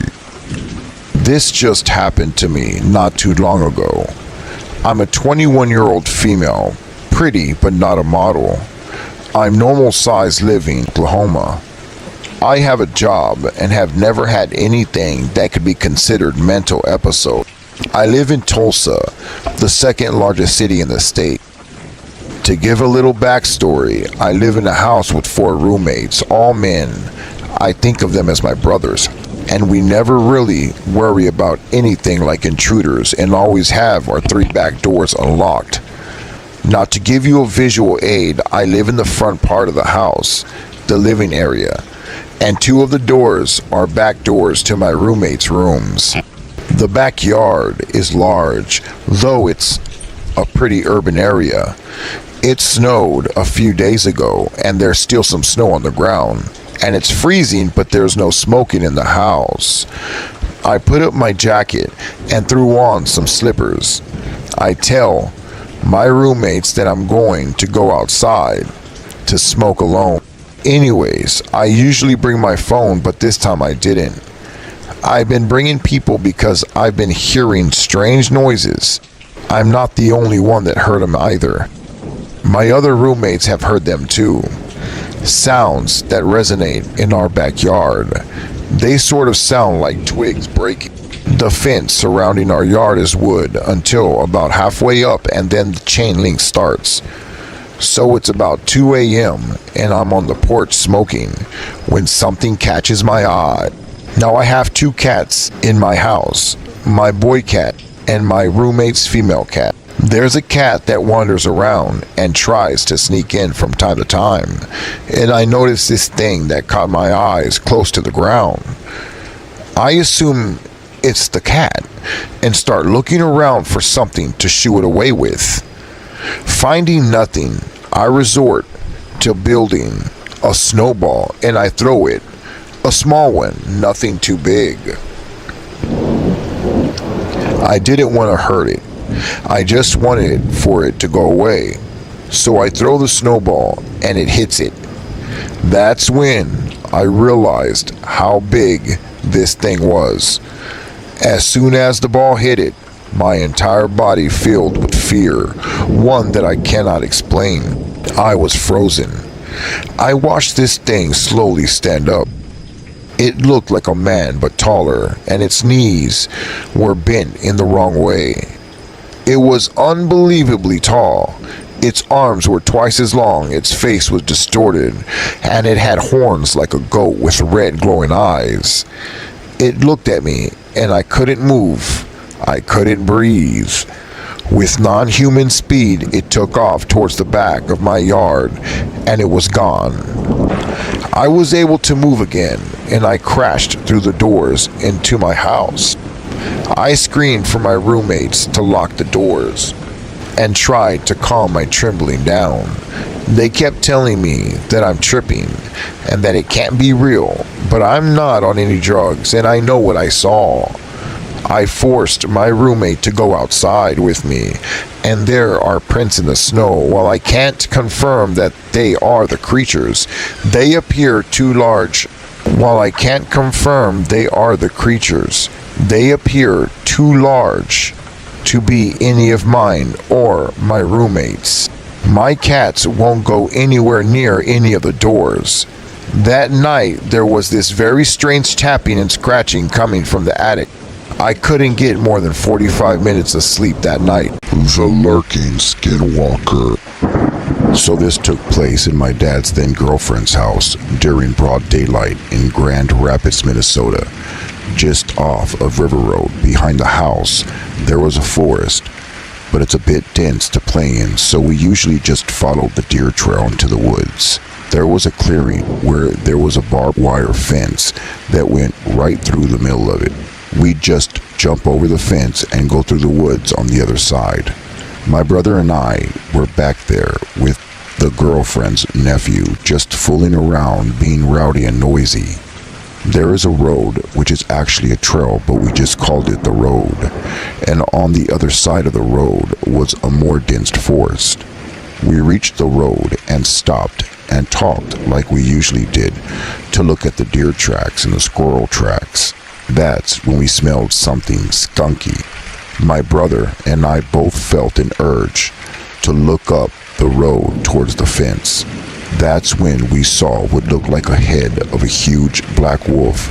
A: This just happened to me not too long ago. I'm a 21-year-old female, pretty but not a model. I'm normal size living in Oklahoma. I have a job and have never had anything that could be considered mental episode. I live in Tulsa, the second largest city in the state. To give a little backstory, I live in a house with 4 roommates, all men. I think of them as my brothers, and we never really worry about anything like intruders and always have our 3 back doors unlocked. Now, to give you a visual aid, I live in the front part of the house, the living area, and 2 of the doors are back doors to my roommates' rooms. The backyard is large, though it's a pretty urban area. It snowed a few days ago, and there's still some snow on the ground. And it's freezing, but there's no smoking in the house. I put up my jacket and threw on some slippers. I tell my roommates that I'm going to go outside to smoke alone. Anyways, I usually bring my phone, but this time I didn't. I've been bringing people because I've been hearing strange noises. I'm not the only one that heard them either. My other roommates have heard them too. Sounds that resonate in our backyard. They sort of sound like twigs breaking. The fence surrounding our yard is wood until about halfway up, and then the chain link starts. So it's about 2 a.m. and I'm on the porch smoking when something catches my eye. Now I have 2 cats in my house, my boy cat and my roommate's female cat. There's a cat that wanders around and tries to sneak in from time to time, and I noticed this thing that caught my eyes close to the ground. I assume it's the cat and start looking around for something to shoo it away with. Finding nothing, I resort to building a snowball and I throw it. A small one, nothing too big. I didn't want to hurt it. I just wanted for it to go away. So I throw the snowball and it hits it. That's when I realized how big this thing was. As soon as the ball hit it, my entire body filled with fear, one that I cannot explain. I was frozen. I watched this thing slowly stand up. It looked like a man, but taller, and its knees were bent in the wrong way. It was unbelievably tall. Its arms were twice as long, its face was distorted, and it had horns like a goat with red glowing eyes. It looked at me, and I couldn't move. I couldn't breathe. With non-human speed, it took off towards the back of my yard, and it was gone. I was able to move again, and I crashed through the doors into my house. I screamed for my roommates to lock the doors and tried to calm my trembling down. They kept telling me that I'm tripping and that it can't be real, but I'm not on any drugs and I know what I saw. I forced my roommate to go outside with me, and there are prints in the snow. While I can't confirm that they are the creatures, they appear too large. While I can't confirm they are the creatures, they appear too large to be any of mine or my roommates. My cats won't go anywhere near any of the doors. That night, there was this very strange tapping and scratching coming from the attic. I couldn't get more than 45 minutes of sleep that night.
C: The Lurking Skinwalker.
A: So this took place in my dad's then girlfriend's house during broad daylight in Grand Rapids, Minnesota. Just off of River Road, behind the house, there was a forest, but it's a bit dense to play in, so we usually just followed the deer trail into the woods. There was a clearing where there was a barbed wire fence that went right through the middle of it. We'd just jump over the fence and go through the woods on the other side. My brother and I were back there with the girlfriend's nephew, just fooling around, being rowdy and noisy. There is a road, which is actually a trail, but we just called it the road. And on the other side of the road was a more dense forest. We reached the road and stopped and talked like we usually did to look at the deer tracks and the squirrel tracks. That's when we smelled something skunky. My brother and I both felt an urge to look up the road towards the fence. That's when we saw what looked like a head of a huge black wolf,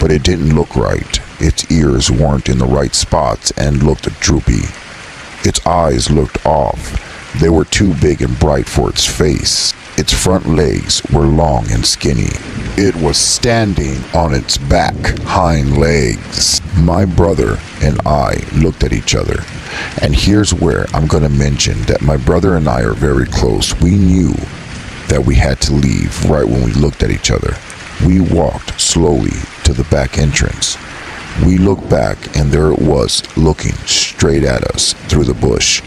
A: but it didn't look right. Its ears weren't in the right spots and looked droopy. Its eyes looked off. They were too big and bright for its face. Its front legs were long and skinny. It was standing on its back hind legs. My brother and I looked at each other. And here's where I'm going to mention that my brother and I are very close. We knew that we had to leave right when we looked at each other. We walked slowly to the back entrance. We looked back and there it was, looking straight at us through the bush.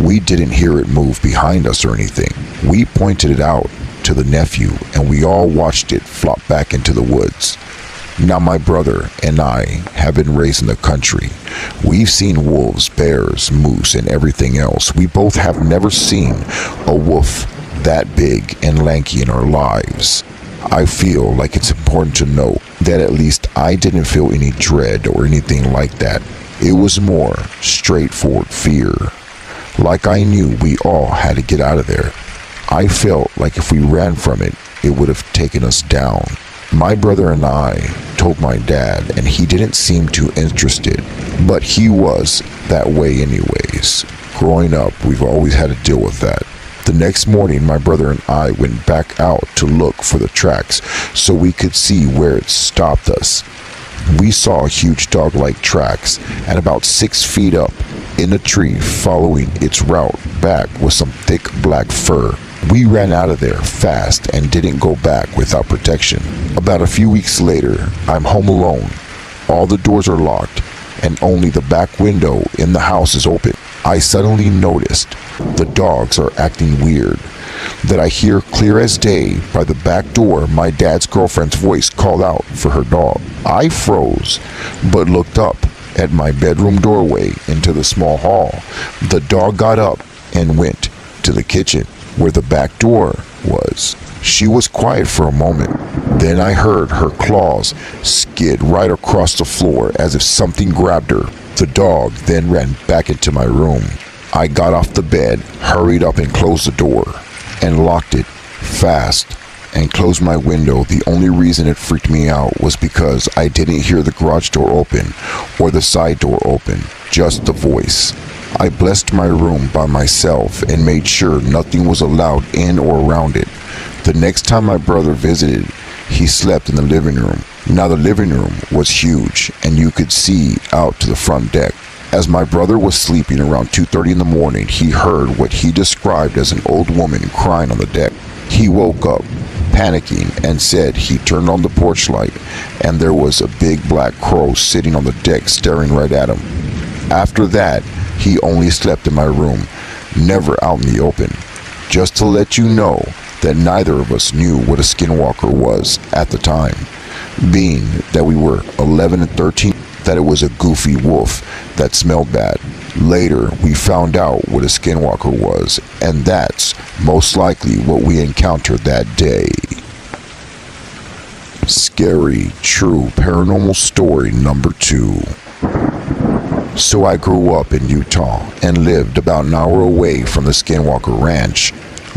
A: We didn't hear it move behind us or anything. We pointed it out to the nephew and we all watched it flop back into the woods. Now my brother and I have been raised in the country. We've seen wolves, bears, moose, and everything else. We both have never seen a wolf that big and lanky in our lives. I feel like it's important to note that at least I didn't feel any dread or anything like that. It was more straightforward fear. Like I knew we all had to get out of there. I felt like if we ran from it, it would have taken us down. My brother and I told my dad, and he didn't seem too interested, but he was that way anyways. Growing up, we've always had to deal with that. The next morning, my brother and I went back out to look for the tracks so we could see where it stopped us. We saw huge dog-like tracks and about 6 feet up in a tree following its route back with some thick black fur. We ran out of there fast and didn't go back without protection. About a few weeks later, I'm home alone. All the doors are locked and only the back window in the house is open. I suddenly noticed the dogs are acting weird. That I hear clear as day by the back door my dad's girlfriend's voice called out for her dog. I froze, but looked up at my bedroom doorway into the small hall. The dog got up and went to the kitchen where the back door was. She was quiet for a moment. Then I heard her claws skid right across the floor as if something grabbed her. The dog then ran back into my room. I got off the bed, hurried up and closed the door, and locked it fast and closed my window. The only reason it freaked me out was because I didn't hear the garage door open or the side door open, just the voice. I blessed my room by myself and made sure nothing was allowed in or around it. The next time my brother visited, he slept in the living room. Now the living room was huge and you could see out to the front deck. As my brother was sleeping around 2:30 in the morning, he heard what he described as an old woman crying on the deck. He woke up, panicking, and said he turned on the porch light and there was a big black crow sitting on the deck staring right at him. After that, he only slept in my room, never out in the open. Just to let you know that neither of us knew what a skinwalker was at the time, being that we were 11 and 13, that it was a goofy wolf that smelled bad. Later, we found out what a skinwalker was, and that's most likely what we encountered that day. Scary, true paranormal story number 2. So I grew up in Utah and lived about an hour away from the Skinwalker Ranch.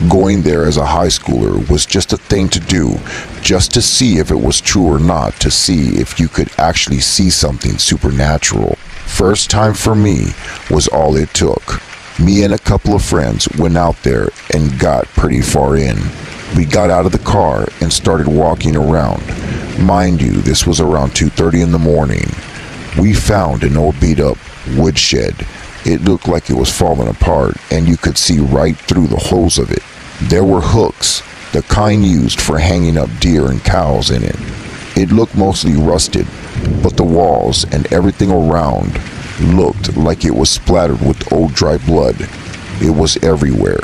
A: Going there as a high schooler was just a thing to do, just to see if it was true or not, to see if you could actually see something supernatural. First time for me was all it took. Me and a couple of friends went out there and got pretty far in. We got out of the car and started walking around. Mind you, this was around 2:30 in the morning. We found an old beat-up woodshed. It looked like it was falling apart, and you could see right through the holes of it. There were hooks, the kind used for hanging up deer and cows in it. It looked mostly rusted, but the walls and everything around looked like it was splattered with old dry blood. It was everywhere.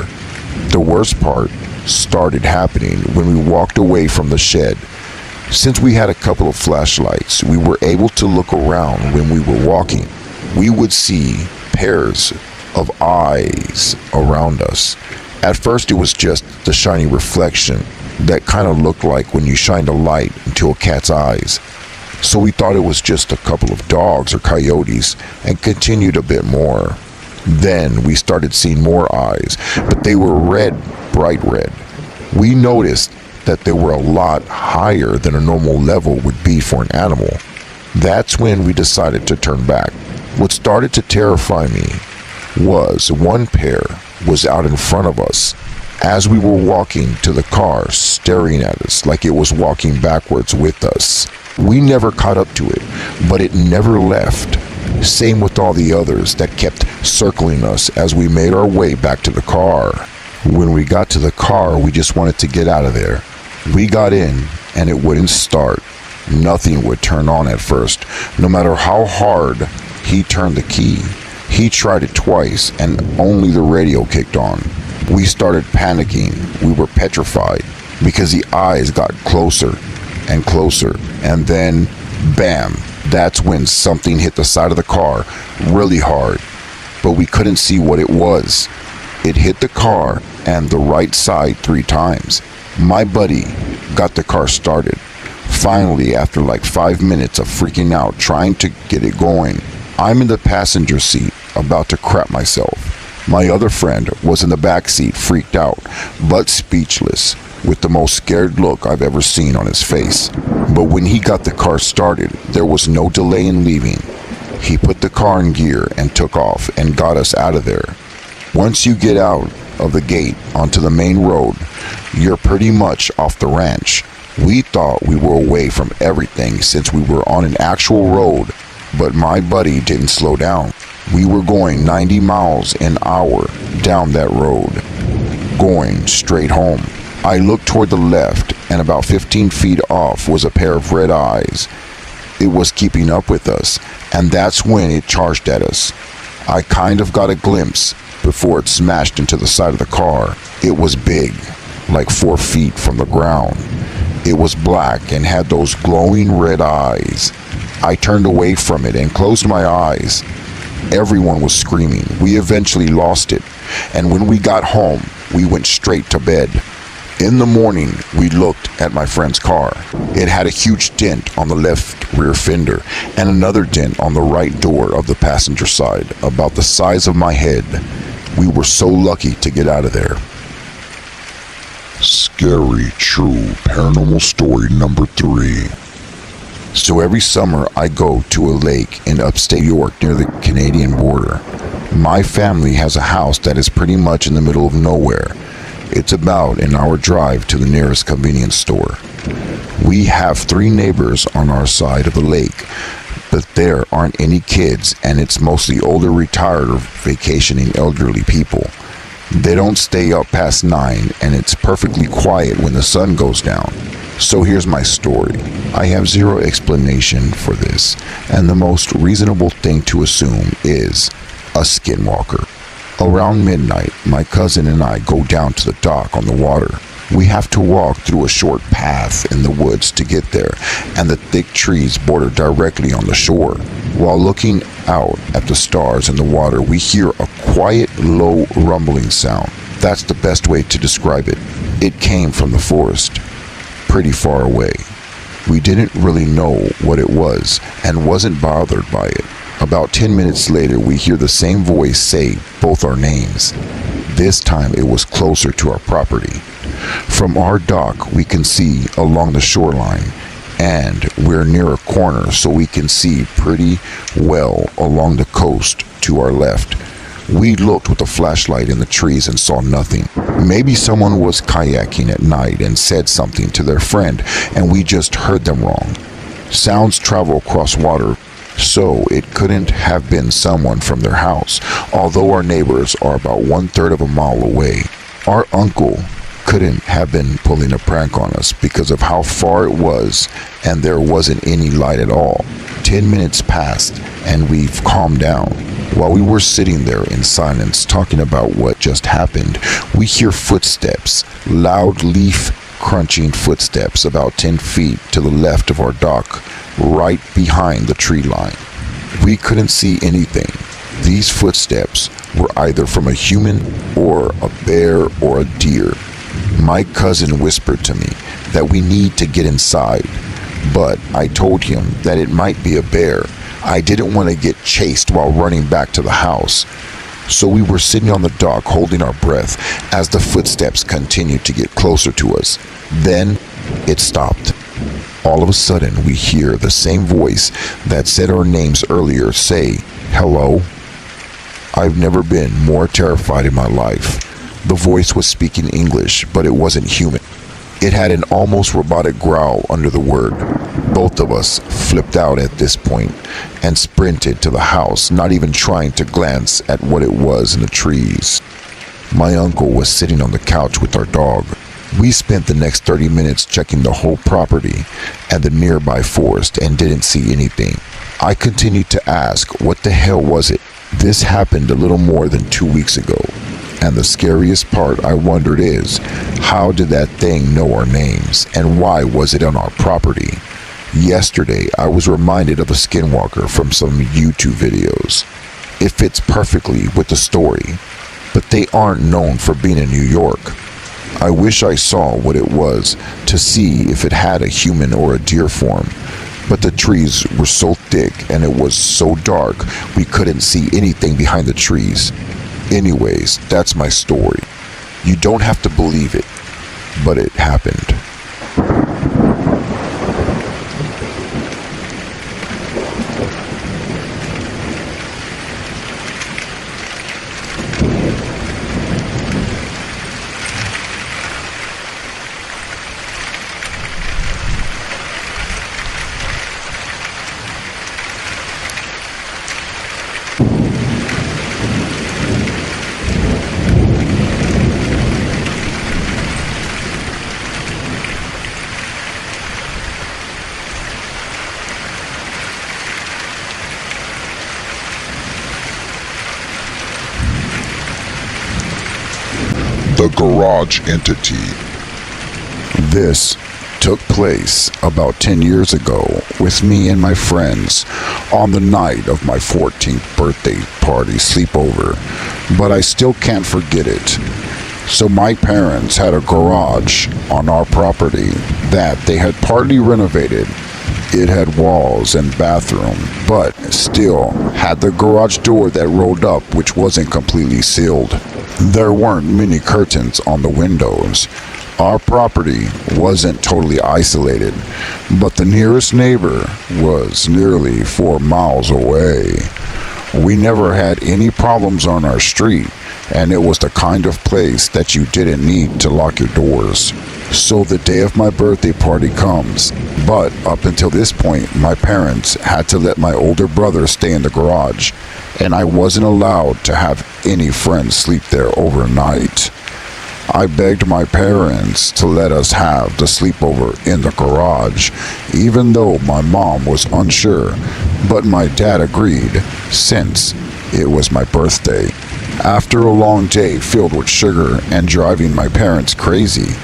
A: The worst part started happening when we walked away from the shed. Since we had a couple of flashlights, we were able to look around when we were walking. We would see pairs of eyes around us. At first it was just the shiny reflection that kind of looked like when you shined a light into a cat's eyes. So we thought it was just a couple of dogs or coyotes and continued a bit more. Then we started seeing more eyes, but they were red, bright red. We noticed that they were a lot higher than a normal level would be for an animal. That's when we decided to turn back. What started to terrify me was one pair was out in front of us as we were walking to the car, staring at us like it was walking backwards with us. We never caught up to it, but it never left. Same with all the others that kept circling us as we made our way back to the car. When we got to the car, we just wanted to get out of there. We got in and it wouldn't start. Nothing would turn on at first, no matter how hard he turned the key. He tried it twice and only the radio kicked on. We started panicking. We were petrified because the eyes got closer and closer, and then bam, that's when something hit the side of the car really hard, but we couldn't see what it was. It hit the car and the right side 3 times. My buddy got the car started. Finally, after like 5 minutes of freaking out trying to get it going, I'm in the passenger seat about to crap myself. My other friend was in the back seat, freaked out but speechless, with the most scared look I've ever seen on his face. But when he got the car started, there was no delay in leaving. He put the car in gear and took off and got us out of there. Once you get out of the gate onto the main road, you're pretty much off the ranch. We thought we were away from everything since we were on an actual road, but my buddy didn't slow down. We were going 90 miles an hour down that road, going straight home. I looked toward the left, and about 15 feet off was a pair of red eyes. It was keeping up with us, and that's when it charged at us. I kind of got a glimpse before it smashed into the side of the car. It was big, like 4 feet from the ground. It was black and had those glowing red eyes. I turned away from it and closed my eyes. Everyone was screaming. We eventually lost it, and when we got home, we went straight to bed. In the morning, we looked at my friend's car. It had a huge dent on the left rear fender and another dent on the right door of the passenger side, about the size of my head. We were so lucky to get out of there.
C: scary, true paranormal story number 3.
A: So every summer I go to a lake in upstate New York near the Canadian border. My family has a house that is pretty much in the middle of nowhere. It's about an hour drive to the nearest convenience store. We have 3 neighbors on our side of the lake, but there aren't any kids, and it's mostly older, retired, or vacationing elderly people. They don't stay up past 9, and it's perfectly quiet when the sun goes down. So here's my story. I have zero explanation for this, and the most reasonable thing to assume is a skinwalker. Around midnight, my cousin and I go down to the dock on the water. We have to walk through a short path in the woods to get there, and the thick trees border directly on the shore. While looking out at the stars in the water, we hear a quiet, low rumbling sound. That's the best way to describe it. It came from the forest, pretty far away. We didn't really know what it was and wasn't bothered by it. About 10 minutes later, we hear the same voice say both our names. This time it was closer to our property. From our dock, we can see along the shoreline, and we're near a corner, so we can see pretty well along the coast to our left. We looked with a flashlight in the trees and saw nothing. Maybe someone was kayaking at night and said something to their friend, and we just heard them wrong. Sounds travel across water, so it couldn't have been someone from their house, although our neighbors are about 1/3 of a mile away. Our uncle couldn't have been pulling a prank on us because of how far it was, and there wasn't any light at all. 10 minutes passed, and we've calmed down. While we were sitting there in silence talking about what just happened, we hear footsteps, loud leaf crunching footsteps about 10 feet to the left of our dock, right behind the tree line. We couldn't see anything. These footsteps were either from a human or a bear or a deer. My cousin whispered to me that we need to get inside, but I told him that it might be a bear. I didn't want to get chased while running back to the house. So we were sitting on the dock holding our breath as the footsteps continued to get closer to us. Then it stopped. All of a sudden, we hear the same voice that said our names earlier say, "Hello." I've never been more terrified in my life. The voice was speaking English, but it wasn't human. It had an almost robotic growl under the word. Both of us flipped out at this point and sprinted to the house, not even trying to glance at what it was in the trees. My uncle was sitting on the couch with our dog. We spent the next 30 minutes checking the whole property and the nearby forest and didn't see anything. I continued to ask, what the hell was it? This happened a little more than 2 weeks ago. And the scariest part, I wondered, is how did that thing know our names, and why was it on our property? Yesterday, I was reminded of a skinwalker from some YouTube videos. It fits perfectly with the story, but they aren't known for being in New York. I wish I saw what it was to see if it had a human or a deer form, but the trees were so thick and it was so dark we couldn't see anything behind the trees. Anyways, that's my story. You don't have to believe it, but it happened.
C: The Garage Entity.
A: This took place about 10 years ago with me and my friends on the night of my 14th birthday party sleepover, but I still can't forget it. So my parents had a garage on our property that they had partly renovated. It had walls and bathroom, but still had the garage door that rolled up, which wasn't completely sealed. There weren't many curtains on the windows, Our property wasn't totally isolated, but the nearest neighbor was nearly 4 miles away. We never had any problems on our street, and it was the kind of place that you didn't need to lock your doors. So the day of my birthday party comes, but up until this point, my parents had to let my older brother stay in the garage, and I wasn't allowed to have any friends sleep there overnight. I begged my parents to let us have the sleepover in the garage, even though my mom was unsure, but my dad agreed since it was my birthday. After a long day filled with sugar and driving my parents crazy,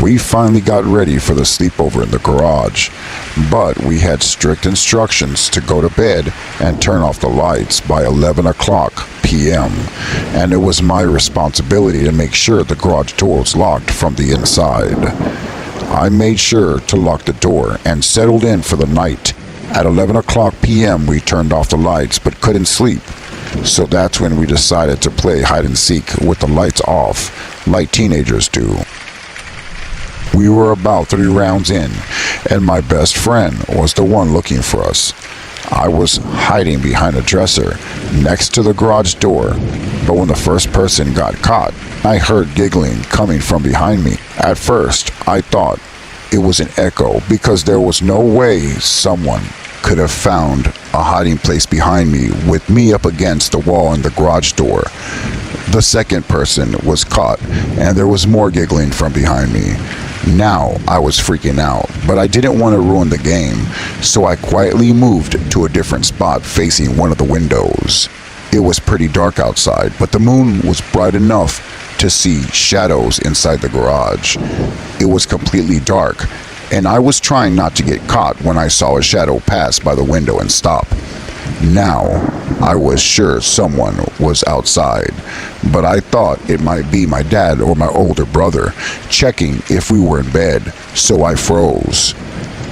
A: we finally got ready for the sleepover in the garage. But we had strict instructions to go to bed and turn off the lights by 11 o'clock p.m. And it was my responsibility to make sure the garage door was locked from the inside. I made sure to lock the door and settled in for the night. At 11 o'clock p.m. we turned off the lights but couldn't sleep. So that's when we decided to play hide and seek with the lights off, like teenagers do. We were about 3 rounds in, and my best friend was the one looking for us. I was hiding behind a dresser next to the garage door, but when the first person got caught, I heard giggling coming from behind me. At first, I thought it was an echo because there was no way someone could have found a hiding place behind me with me up against the wall in the garage door. The second person was caught, and there was more giggling from behind me. Now I was freaking out, but I didn't want to ruin the game, so I quietly moved to a different spot facing one of the windows. It was pretty dark outside, but the moon was bright enough to see shadows inside the garage. It was completely dark, and I was trying not to get caught when I saw a shadow pass by the window and stop. Now, I was sure someone was outside, but I thought it might be my dad or my older brother checking if we were in bed, so I froze.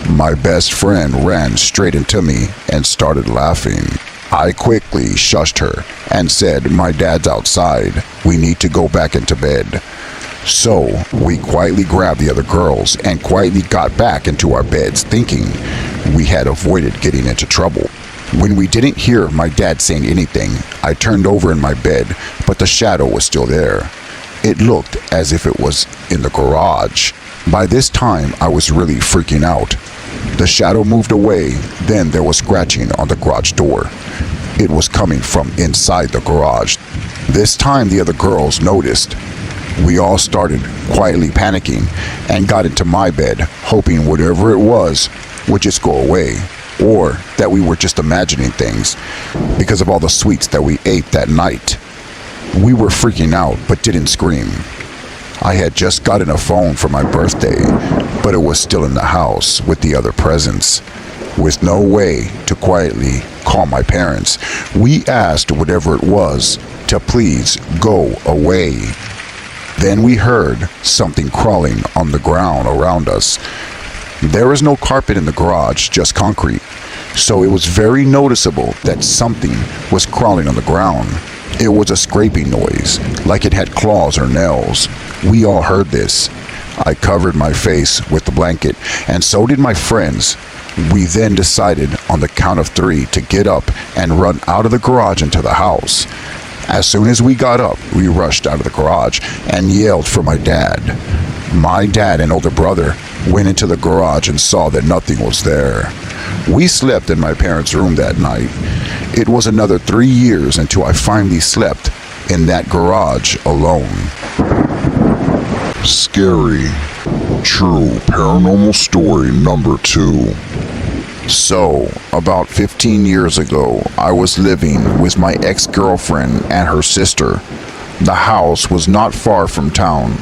A: My best friend ran straight into me and started laughing. I quickly shushed her and said, "My dad's outside. We need to go back into bed." So we quietly grabbed the other girls and quietly got back into our beds, thinking we had avoided getting into trouble. When we didn't hear my dad saying anything, I turned over in my bed, but the shadow was still there. It looked as if it was in the garage. By this time, I was really freaking out. The shadow moved away, then there was scratching on the garage door. It was coming from inside the garage. This time the other girls noticed. We all started quietly panicking and got into my bed, hoping whatever it was would just go away, or that we were just imagining things because of all the sweets that we ate that night. We were freaking out but didn't scream. I had just gotten a phone for my birthday, but it was still in the house with the other presents. With no way to quietly call my parents, we asked whatever it was to please go away. Then we heard something crawling on the ground around us. There is no carpet in the garage, just concrete, so it was very noticeable that something was crawling on the ground. It was a scraping noise, like it had claws or nails. We all heard this. I covered my face with the blanket, and so did my friends. We then decided on the count of 3 to get up and run out of the garage into the house. As soon as we got up, we rushed out of the garage and yelled for my dad. My dad and older brother went into the garage and saw that nothing was there. We slept in my parents' room that night. It was another 3 years until I finally slept in that garage alone.
C: Scary, true paranormal story number 2.
A: So, about 15 years ago, I was living with my ex-girlfriend and her sister. The house was not far from town.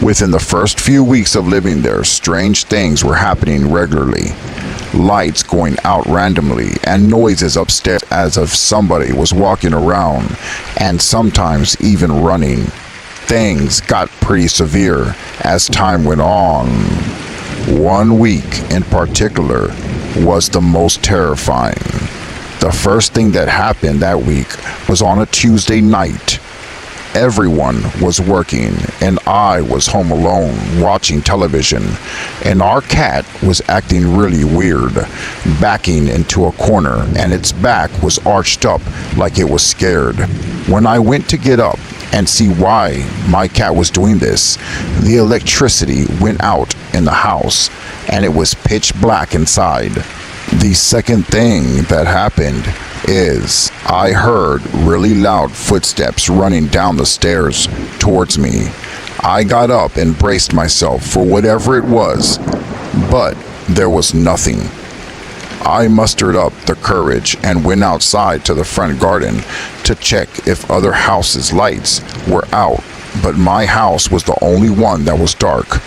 A: Within the first few weeks of living there, strange things were happening regularly. Lights going out randomly and noises upstairs as if somebody was walking around and sometimes even running. Things got pretty severe as time went on. 1 week in particular was the most terrifying. The first thing that happened that week was on a Tuesday night. Everyone was working, and I was home alone watching television, and our cat was acting really weird, backing into a corner, and its back was arched up like it was scared. When I went to get up and see why my cat was doing this, the electricity went out in the house, and it was pitch black inside. The second thing that happened is I heard really loud footsteps running down the stairs towards me. I got up and braced myself for whatever it was, but there was nothing. I mustered up the courage and went outside to the front garden to check if other houses' lights were out, but my house was the only one that was dark.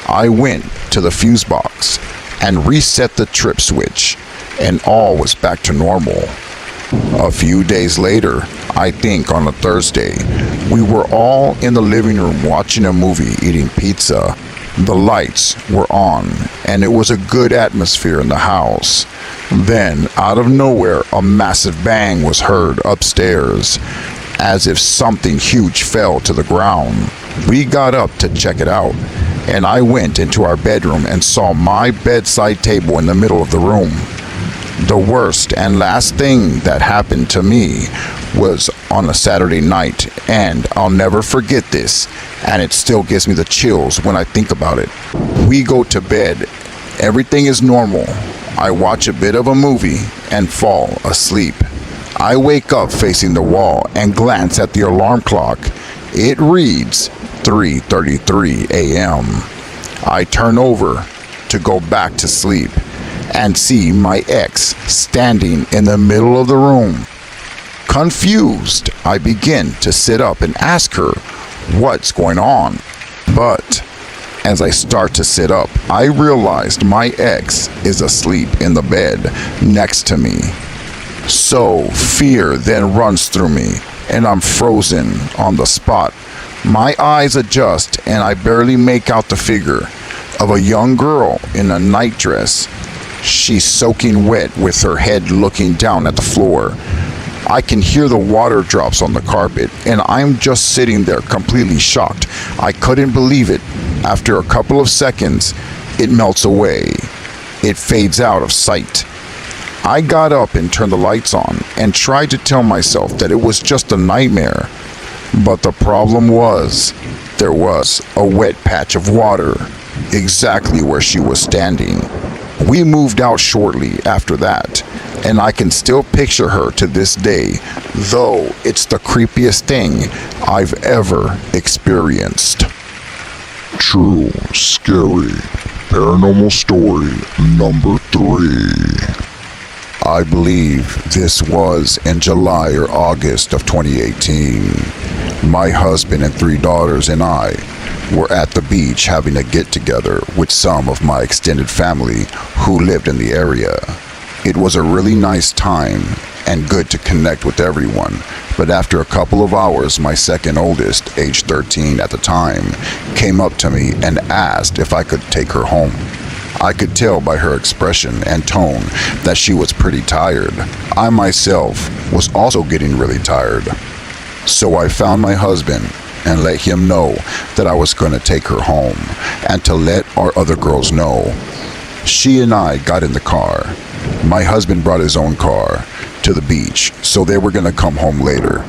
A: I went to the fuse box and reset the trip switch, and all was back to normal. A few days later, I think on a Thursday, we were all in the living room watching a movie, eating pizza. The lights were on, and it was a good atmosphere in the house. Then, out of nowhere, a massive bang was heard upstairs, as if something huge fell to the ground. We got up to check it out, and I went into our bedroom and saw my bedside table in the middle of the room. The worst and last thing that happened to me was on a Saturday night, and I'll never forget this, and it still gives me the chills when I think about it. We go to bed. Everything is normal. I watch a bit of a movie and fall asleep. I wake up facing the wall and glance at the alarm clock. It reads 3:33 a.m. I turn over to go back to sleep and see my ex standing in the middle of the room. Confused, I begin to sit up and ask her what's going on. But as I start to sit up, I realized my ex is asleep in the bed next to me. So fear then runs through me, and I'm frozen on the spot. My eyes adjust, and I barely make out the figure of a young girl in a nightdress. She's soaking wet with her head looking down at the floor. I can hear the water drops on the carpet, and I'm just sitting there completely shocked. I couldn't believe it. After a couple of seconds, it melts away. It fades out of sight. I got up and turned the lights on and tried to tell myself that it was just a nightmare. But the problem was, there was a wet patch of water exactly where she was standing. We moved out shortly after that, and I can still picture her to this day, though it's the creepiest thing I've ever experienced.
C: True, scary, paranormal story number 3.
A: I believe this was in July or August of 2018. My husband and 3 daughters and I were at the beach having a get-together with some of my extended family who lived in the area. It was a really nice time and good to connect with everyone, but after a couple of hours, my second oldest, age 13 at the time, came up to me and asked if I could take her home. I could tell by her expression and tone that she was pretty tired. I myself was also getting really tired. So I found my husband and let him know that I was going to take her home and to let our other girls know. She and I got in the car. My husband brought his own car to the beach, so they were going to come home later.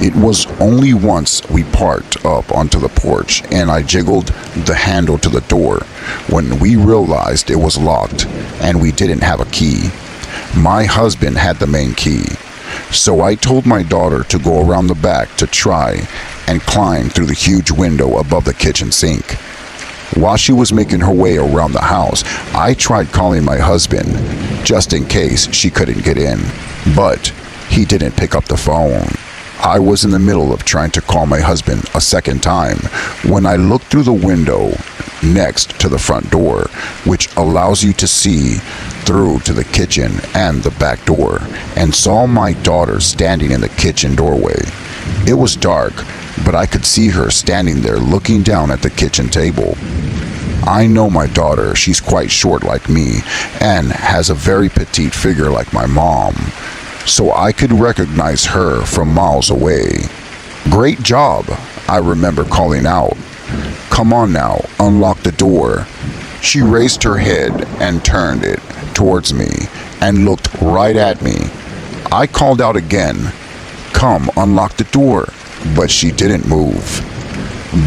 A: It was only once we parked up onto the porch and I jiggled the handle to the door when we realized it was locked and we didn't have a key. My husband had the main key, so I told my daughter to go around the back to try and climb through the huge window above the kitchen sink. While she was making her way around the house, I tried calling my husband just in case she couldn't get in, but he didn't pick up the phone. I was in the middle of trying to call my husband a second time when I looked through the window next to the front door, which allows you to see through to the kitchen and the back door, and saw my daughter standing in the kitchen doorway. It was dark, but I could see her standing there looking down at the kitchen table. I know my daughter, she's quite short like me and has a very petite figure like my mom, so I could recognize her from miles away. "Great job," I remember calling out. "Come on now, unlock the door." She raised her head and turned it towards me and looked right at me. I called out again, "Come, unlock the door," but she didn't move.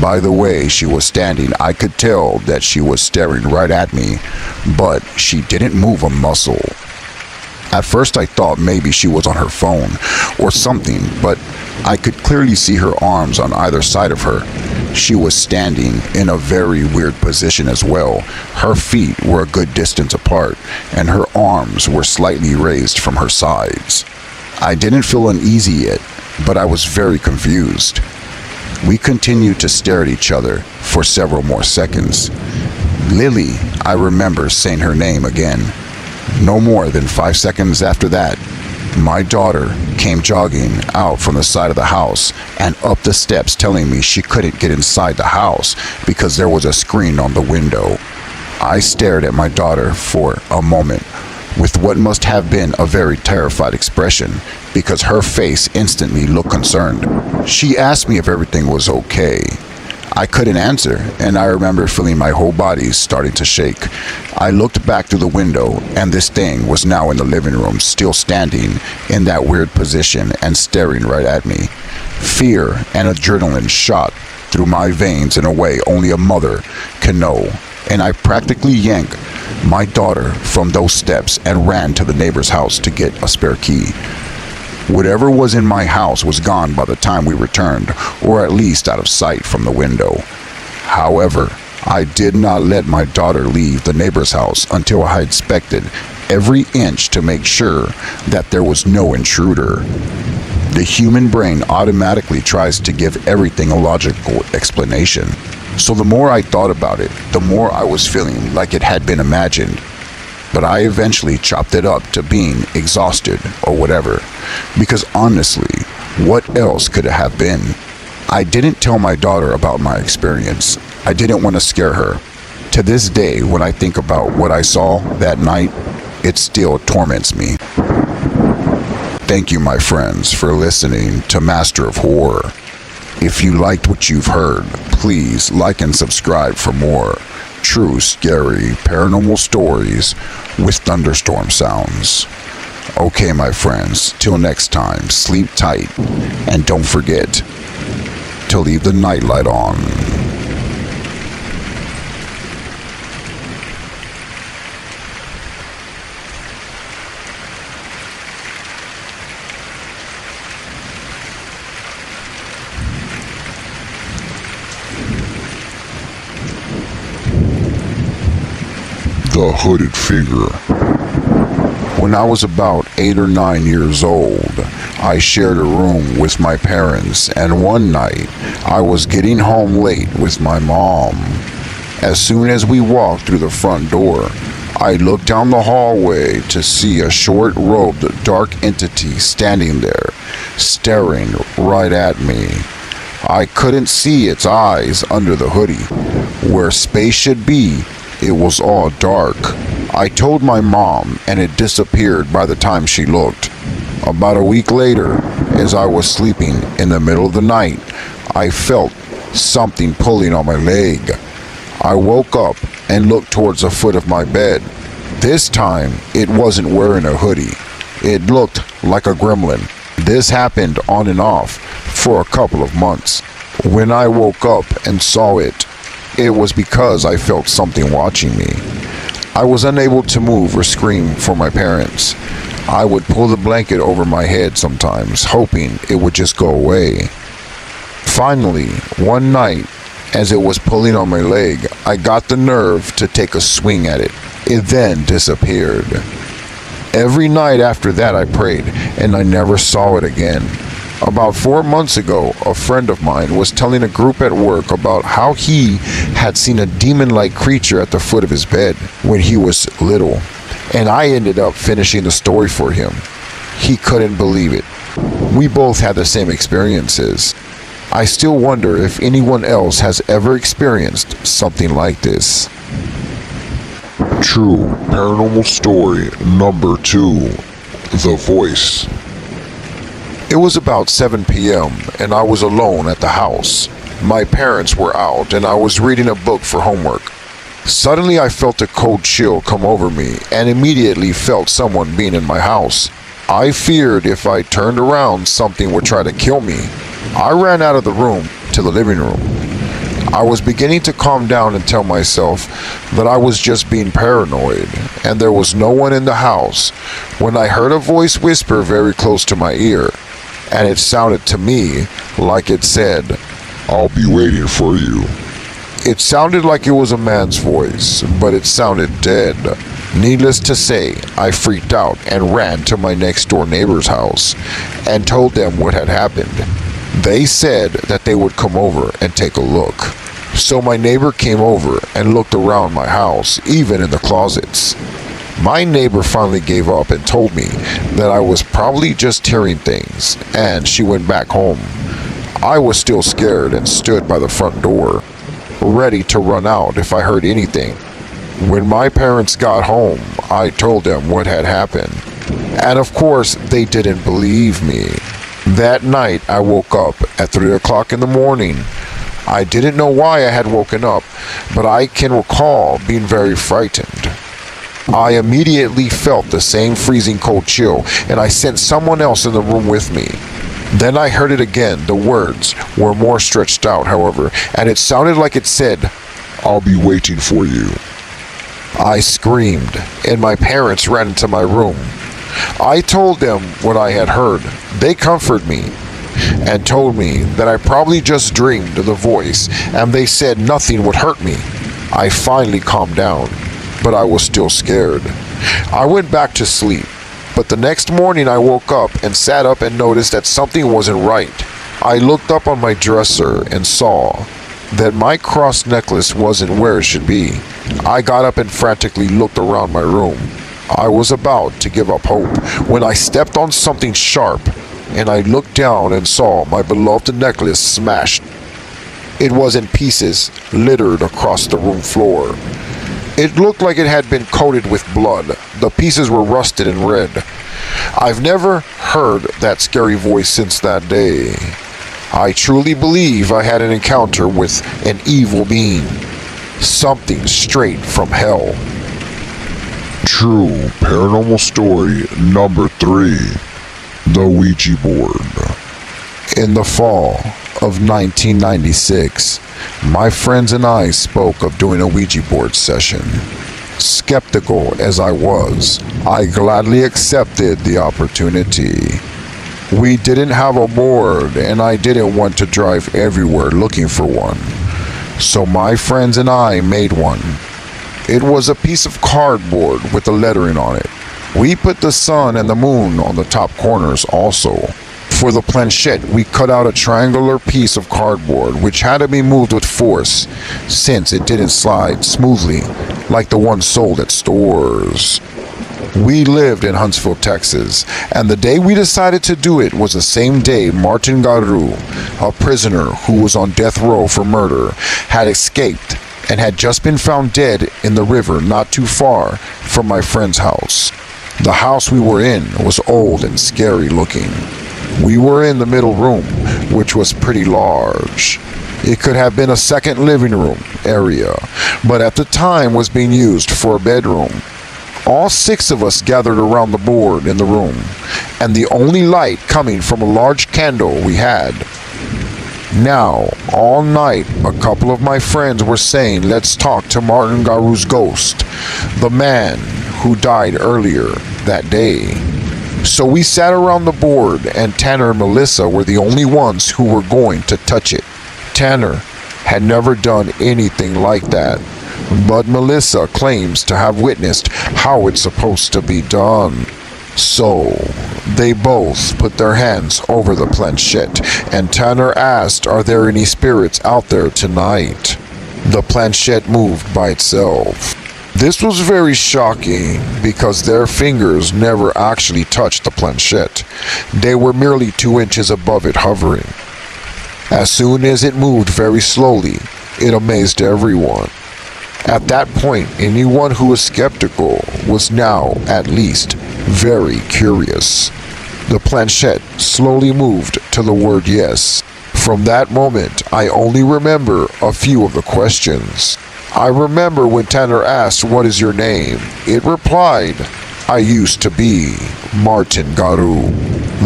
A: By the way she was standing, I could tell that she was staring right at me, but she didn't move a muscle. At first I thought maybe she was on her phone or something, but I could clearly see her arms on either side of her. She was standing in a very weird position as well. Her feet were a good distance apart, and her arms were slightly raised from her sides. I didn't feel uneasy yet, but I was very confused. We continued to stare at each other for several more seconds. "Lily," I remember saying her name again. No more than 5 seconds after that, my daughter came jogging out from the side of the house and up the steps, telling me she couldn't get inside the house because there was a screen on the window. I stared at my daughter for a moment with what must have been a very terrified expression, because her face instantly looked concerned. She asked me if everything was okay. I couldn't answer, and I remember feeling my whole body starting to shake. I looked back through the window, and this thing was now in the living room, still standing in that weird position and staring right at me. Fear and adrenaline shot through my veins in a way only a mother can know, and I practically yanked my daughter from those steps and ran to the neighbor's house to get a spare key. Whatever was in my house was gone by the time we returned, or at least out of sight from the window. However, I did not let my daughter leave the neighbor's house until I inspected every inch to make sure that there was no intruder. The human brain automatically tries to give everything a logical explanation. So the more I thought about it, the more I was feeling like it had been imagined. But I eventually chopped it up to being exhausted or whatever, because honestly, what else could it have been? I didn't tell my daughter about my experience. I didn't want to scare her. To this day, when I think about what I saw that night, it still torments me. Thank you, my friends, for listening to Master of Horror. If you liked what you've heard, please like and subscribe for more true, scary, paranormal stories with thunderstorm sounds. Okay, my friends, till next time, sleep tight, and don't forget to leave the nightlight on.
C: The Hooded Figure.
A: When I was about 8 or 9 years old, I shared a room with my parents, and one night I was getting home late with my mom. As soon as we walked through the front door, I looked down the hallway to see a short-robed dark entity standing there, staring right at me. I couldn't see its eyes under the hoodie. Where space should be, it was all dark. I told my mom, and it disappeared by the time she looked. About a week later, as I was sleeping in the middle of the night, I felt something pulling on my leg. I woke up and looked towards the foot of my bed. This time, it wasn't wearing a hoodie. It looked like a gremlin. This happened on and off for a couple of months. When I woke up and saw it, it was because I felt something watching me. I was unable to move or scream for my parents. I would pull the blanket over my head sometimes, hoping it would just go away. Finally, one night, as it was pulling on my leg, I got the nerve to take a swing at it. It then disappeared. Every night after that I prayed, and I never saw it again. About 4 months ago, a friend of mine was telling a group at work about how he had seen a demon-like creature at the foot of his bed when he was little, and I ended up finishing the story for him. He couldn't believe it. We both had the same experiences. I still wonder if anyone else has ever experienced something like this.
C: True Paranormal Story number 2. The Voice.
A: It was about 7 p.m. and I was alone at the house. My parents were out and I was reading a book for homework. Suddenly I felt a cold chill come over me and immediately felt someone being in my house. I feared if I turned around something would try to kill me. I ran out of the room to the living room. I was beginning to calm down and tell myself that I was just being paranoid and there was no one in the house when I heard a voice whisper very close to my ear, and it sounded to me like it said,
C: I'll be waiting for you.
A: It sounded like it was a man's voice, but it sounded dead. Needless to say, I freaked out and ran to my next door neighbor's house and told them what had happened. They said that they would come over and take a look. So my neighbor came over and looked around my house, even in the closets. My neighbor finally gave up and told me that I was probably just hearing things, and she went back home. I was still scared and stood by the front door, ready to run out if I heard anything. When my parents got home, I told them what had happened, and of course they didn't believe me. That night I woke up at 3 o'clock in the morning. I didn't know why I had woken up, but I can recall being very frightened. I immediately felt the same freezing cold chill, and I sent someone else in the room with me. Then I heard it again. The words were more stretched out, however, and it sounded like it said,
C: I'll be waiting for you.
A: I screamed, and my parents ran into my room. I told them what I had heard. They comforted me and told me that I probably just dreamed the voice, and they said nothing would hurt me. I finally calmed down, but I was still scared. I went back to sleep, but the next morning I woke up and sat up and noticed that something wasn't right. I looked up on my dresser and saw that my cross necklace wasn't where it should be. I got up and frantically looked around my room. I was about to give up hope when I stepped on something sharp, and I looked down and saw my beloved necklace smashed. It was in pieces, littered across the room floor. It looked like it had been coated with blood. The pieces were rusted and red. I've never heard that scary voice since that day. I truly believe I had an encounter with an evil being. Something straight from hell.
C: True paranormal story number 3. The Ouija board.
A: In the fall of 1996, my friends and I spoke of doing a Ouija board session. Skeptical as I was, I gladly accepted the opportunity. We didn't have a board, and I didn't want to drive everywhere looking for one. So my friends and I made one. It was a piece of cardboard with a lettering on it. We put the sun and the moon on the top corners also. For the planchette, we cut out a triangular piece of cardboard which had to be moved with force since it didn't slide smoothly like the one sold at stores. We lived in Huntsville, Texas, and the day we decided to do it was the same day Martin Garu, a prisoner who was on death row for murder, had escaped and had just been found dead in the river not too far from my friend's house. The house we were in was old and scary looking. We were in the middle room, which was pretty large. It could have been a second living room area, but at the time was being used for a bedroom. All 6 of us gathered around the board in the room, and the only light coming from a large candle we had. Now, all night, a couple of my friends were saying, let's talk to Martin Garu's ghost, the man who died earlier that day. So we sat around the board, and Tanner and Melissa were the only ones who were going to touch it. Tanner had never done anything like that, but Melissa claims to have witnessed how it's supposed to be done. So, they both put their hands over the planchette, and Tanner asked, are there any spirits out there tonight? The planchette moved by itself. This was very shocking because their fingers never actually touched the planchette. They were merely 2 inches above it hovering. As soon as it moved very slowly, it amazed everyone. At that point, anyone who was skeptical was now, at least, very curious. The planchette slowly moved to the word yes. From that moment, I only remember a few of the questions. I remember when Tanner asked, "What is your name?" It replied, "I used to be Martin Garu."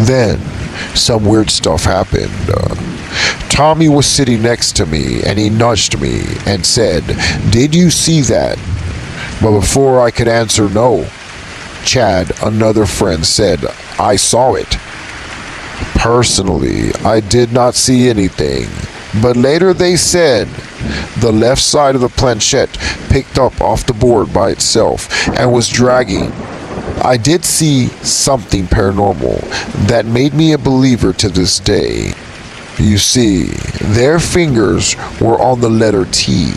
A: Then, some weird stuff happened. Tommy was sitting next to me and he nudged me and said, "Did you see that?" But before I could answer no, Chad, another friend, said, "I saw it." Personally, I did not see anything, but later they said the left side of the planchette picked up off the board by itself and was dragging. I did see something paranormal that made me a believer to this day. You see, their fingers were on the letter T,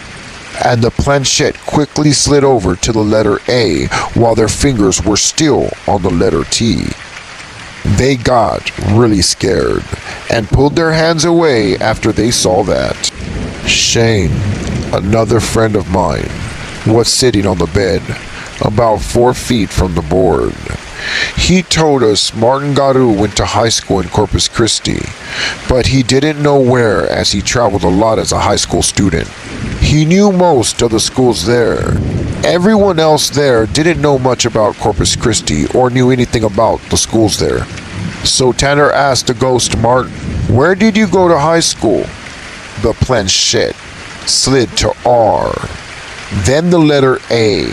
A: and the planchette quickly slid over to the letter A while their fingers were still on the letter T. They got really scared and pulled their hands away after they saw that. Shane, another friend of mine, was sitting on the bed about 4 feet from the board. He told us Martin Garu went to high school in Corpus Christi, but he didn't know where as he traveled a lot as a high school student. He knew most of the schools there. Everyone else there didn't know much about Corpus Christi or knew anything about the schools there. So Tanner asked the ghost Martin, "Where did you go to high school?" The planchette slid to R, then the letter A,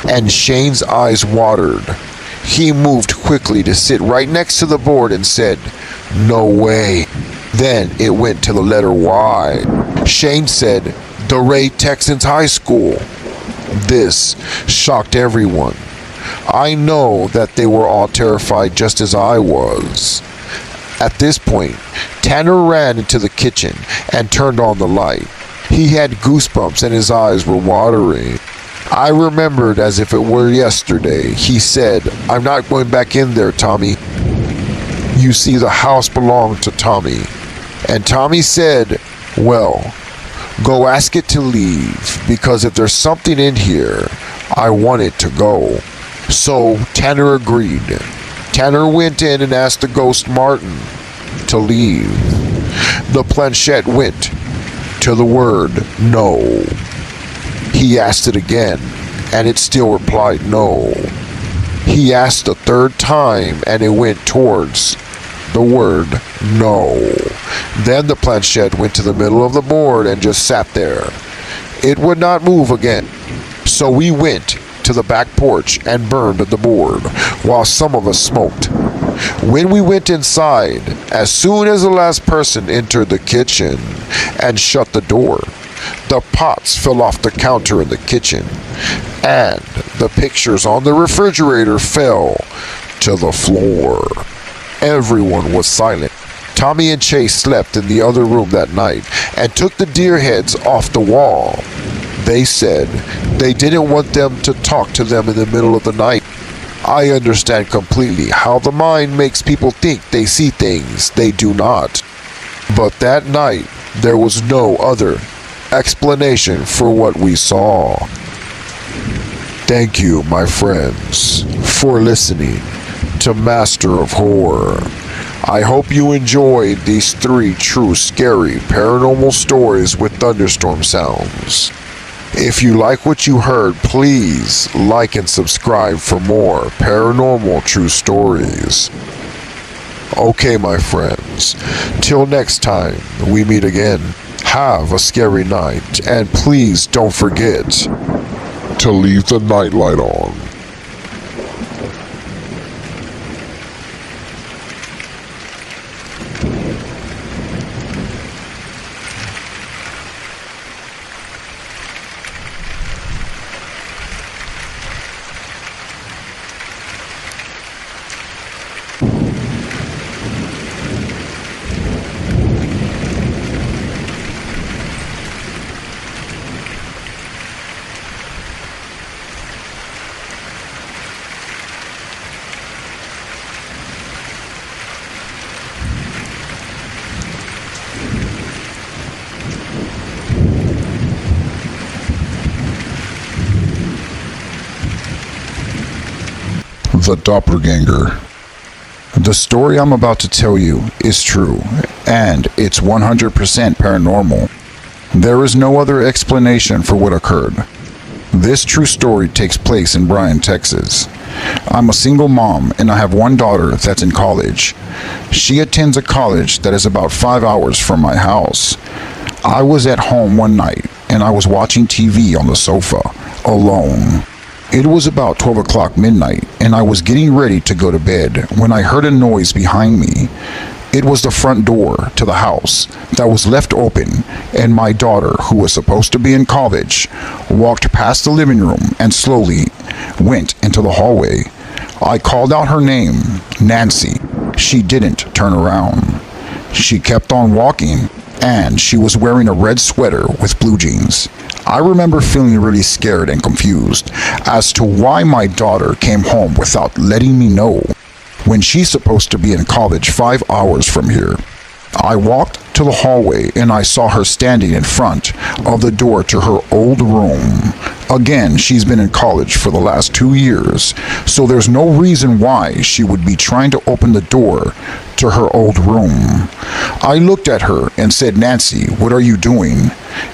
A: and Shane's eyes watered. He moved quickly to sit right next to the board and said, "No way." Then it went to the letter Y. Shane said, "The Ray Texans High School." This shocked everyone. I know that they were all terrified just as I was. At this point, Tanner ran into the kitchen and turned on the light. He had goosebumps and his eyes were watering. I remembered as if it were yesterday. He said, "I'm not going back in there, Tommy. You see, the house belonged to Tommy." And Tommy said, "Well, go ask it to leave, because if there's something in here, I want it to go." So Tanner agreed. Tanner went in and asked the ghost Martin to leave. The planchette went to the word no. He asked it again, and it still replied no. He asked a third time, and it went towards the word no. Then the planchette went to the middle of the board and just sat there. It would not move again. So we went to the back porch and burned the board, while some of us smoked. When we went inside, as soon as the last person entered the kitchen and shut the door, the pots fell off the counter in the kitchen, and the pictures on the refrigerator fell to the floor. Everyone was silent. Tommy and Chase slept in the other room that night and took the deer heads off the wall. They said they didn't want them to talk to them in the middle of the night. I understand completely how the mind makes people think they see things they do not. But that night, there was no other explanation for what we saw. Thank you, my friends, for listening to Master of Horror. I hope you enjoyed these 3 true scary paranormal stories with thunderstorm sounds. If you like what you heard, please like and subscribe for more paranormal true stories. Okay, my friends, till next time we meet again, have a scary night, and please don't forget to leave the nightlight on. The Doppelganger. The story I'm about to tell you is true, and it's 100% paranormal. There is no other explanation for what occurred. This true story takes place in Bryan, Texas. I'm a single mom and I have one daughter that's in college. She attends a college that is about 5 hours from my house. I was at home one night and I was watching TV on the sofa, alone. It was about 12 o'clock midnight and I was getting ready to go to bed when I heard a noise behind me. It was the front door to the house that was left open, and my daughter, who was supposed to be in college, walked past the living room and slowly went into the hallway. I called out her name, Nancy. She didn't turn around. She kept on walking, and she was wearing a red sweater with blue jeans. I remember feeling really scared and confused as to why my daughter came home without letting me know, when she's supposed to be in college 5 hours from here. I walked to the hallway and I saw her standing in front of the door to her old room. Again, she's been in college for the last 2 years, so there's no reason why she would be trying to open the door to her old room. I looked at her and said, "Nancy, what are you doing?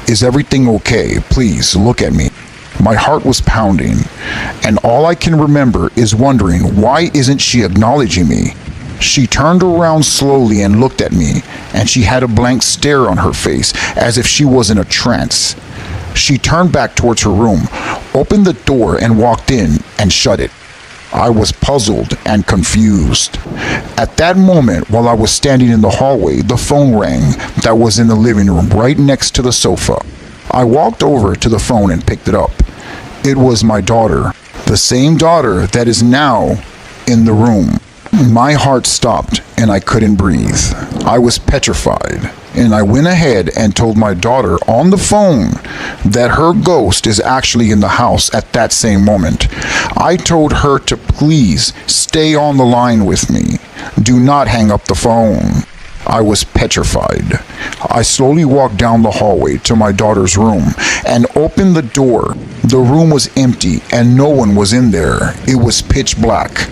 A: Is everything okay? Please look at me." My heart was pounding, and all I can remember is wondering, why isn't she acknowledging me? She turned around slowly and looked at me, and she had a blank stare on her face, as if she was in a trance. She turned back towards her room, opened the door and walked in and shut it. I was puzzled and confused. At that moment, while I was standing in the hallway, the phone rang that was in the living room right next to the sofa. I walked over to the phone and picked it up. It was my daughter, the same daughter that is now in the room. My heart stopped and I couldn't breathe. I was petrified, and I went ahead and told my daughter on the phone that her ghost is actually in the house at that same moment. I told her to please stay on the line with me. Do not hang up the phone. I was petrified. I slowly walked down the hallway to my daughter's room and opened the door. The room was empty and no one was in there. It was pitch black.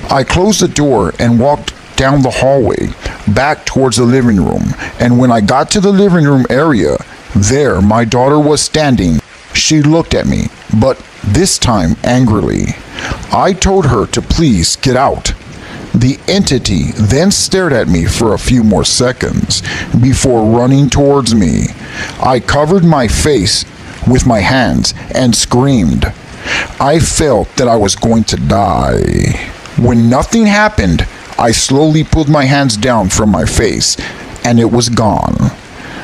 A: I closed the door and walked down the hallway back towards the living room, and when I got to the living room area, there my daughter was standing. She looked at me, but this time angrily. I told her to please get out. The entity then stared at me for a few more seconds before running towards me. I covered my face with my hands and screamed. I felt that I was going to die. When nothing happened, I slowly pulled my hands down from my face, and it was gone.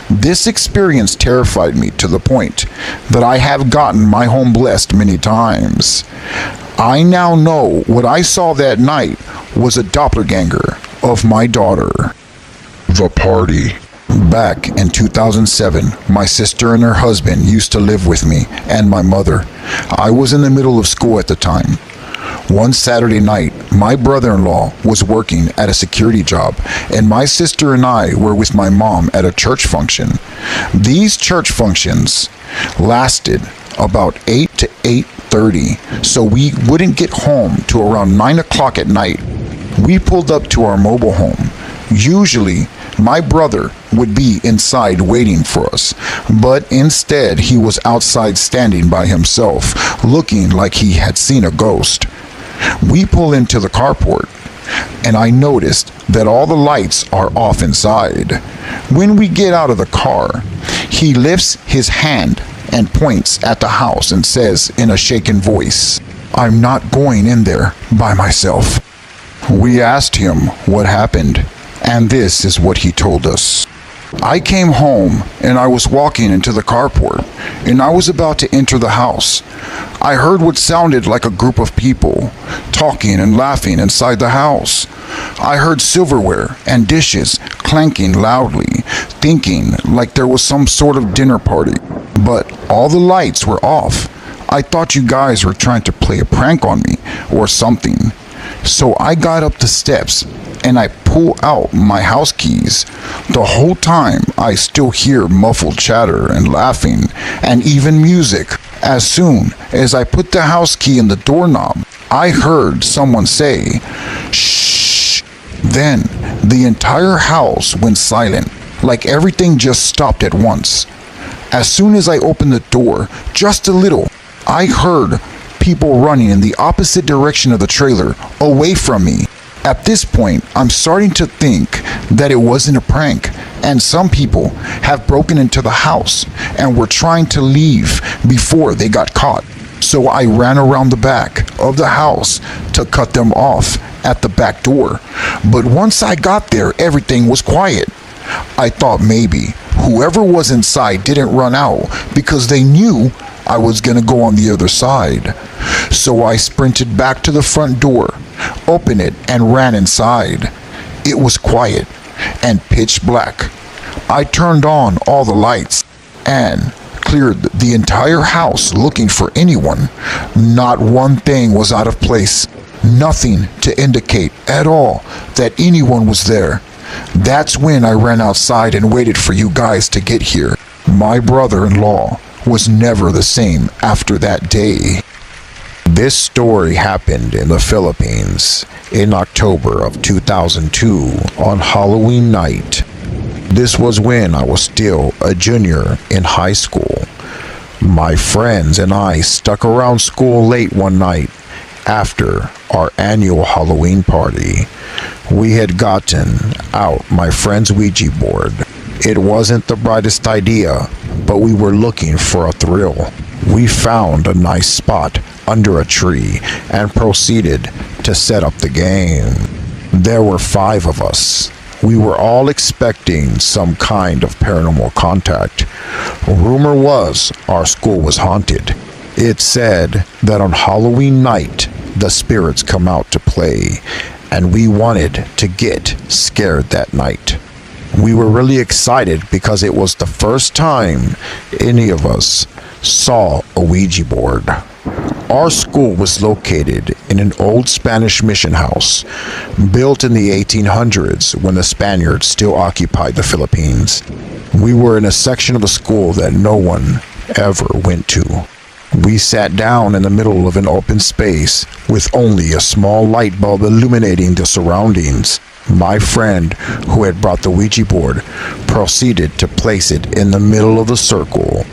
A: This experience terrified me to the point that I have gotten my home blessed many times. I now know what I saw that night was a doppelganger of my daughter.
C: The party.
A: Back in 2007, my sister and her husband used to live with me and my mother. I was in the middle of school at the time. One Saturday night, my brother-in-law was working at a security job, and my sister and I were with my mom at a church function. These church functions lasted about 8 to 8:30, so we wouldn't get home to around 9 o'clock at night. We pulled up to our mobile home. Usually, my brother would be inside waiting for us, but instead he was outside standing by himself, looking like he had seen a ghost. We pull into the carport, and I noticed that all the lights are off inside. When we get out of the car, he lifts his hand and points at the house and says in a shaken voice, "I'm not going in there by myself." We asked him what happened, and this is what he told us. "I came home and I was walking into the carport, and I was about to enter the house. I heard what sounded like a group of people talking and laughing inside the house. I heard silverware and dishes clanking loudly, thinking like there was some sort of dinner party, but all the lights were off. I thought you guys were trying to play a prank on me or something. So I got up the steps and I pull out my house keys. The whole time I still hear muffled chatter and laughing and even music. As soon as I put the house key in the doorknob, I heard someone say, 'Shh,' Then, the entire house went silent, like everything just stopped at once. As soon as I opened the door, just a little, I heard people running in the opposite direction of the trailer, away from me. At this point, I'm starting to think that it wasn't a prank, and some people have broken into the house and were trying to leave before they got caught. So I ran around the back of the house to cut them off at the back door. But once I got there, everything was quiet. I thought maybe whoever was inside didn't run out because they knew I was going to go on the other side. So I sprinted back to the front door, opened it, and ran inside. It was quiet and pitch black. I turned on all the lights and cleared the entire house looking for anyone. Not one thing was out of place. Nothing to indicate at all that anyone was there. That's when I ran outside and waited for you guys to get here. My brother-in-law was never the same after that day. This story happened in the Philippines in October of 2002 on Halloween night. This was when I was still a junior in high school. My friends and I stuck around school late one night after our annual Halloween party. We had gotten out my friend's Ouija board. It wasn't the brightest idea, but we were looking for a thrill. We found a nice spot under a tree and proceeded to set up the game. There were 5 of us. We were all expecting some kind of paranormal contact. Rumor was our school was haunted. It said that on Halloween night, the spirits come out to play, and we wanted to get scared that night. We were really excited because it was the first time any of us saw a Ouija board. Our school was located in an old Spanish mission house, built in the 1800s when the Spaniards still occupied the Philippines. We were in a section of the school that no one ever went to. We sat down in the middle of an open space with only a small light bulb illuminating the surroundings. My friend, who had brought the Ouija board, proceeded to place it in the middle of the circle.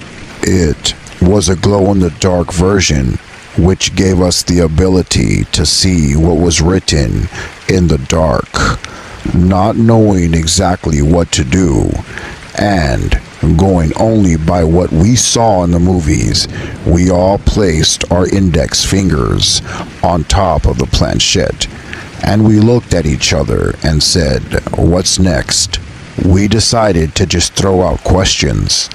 A: It was a glow-in-the-dark version, which gave us the ability to see what was written in the dark. Not knowing exactly what to do, and going only by what we saw in the movies, we all placed our index fingers on top of the planchette, and we looked at each other and said, "What's next?" We decided to just throw out questions.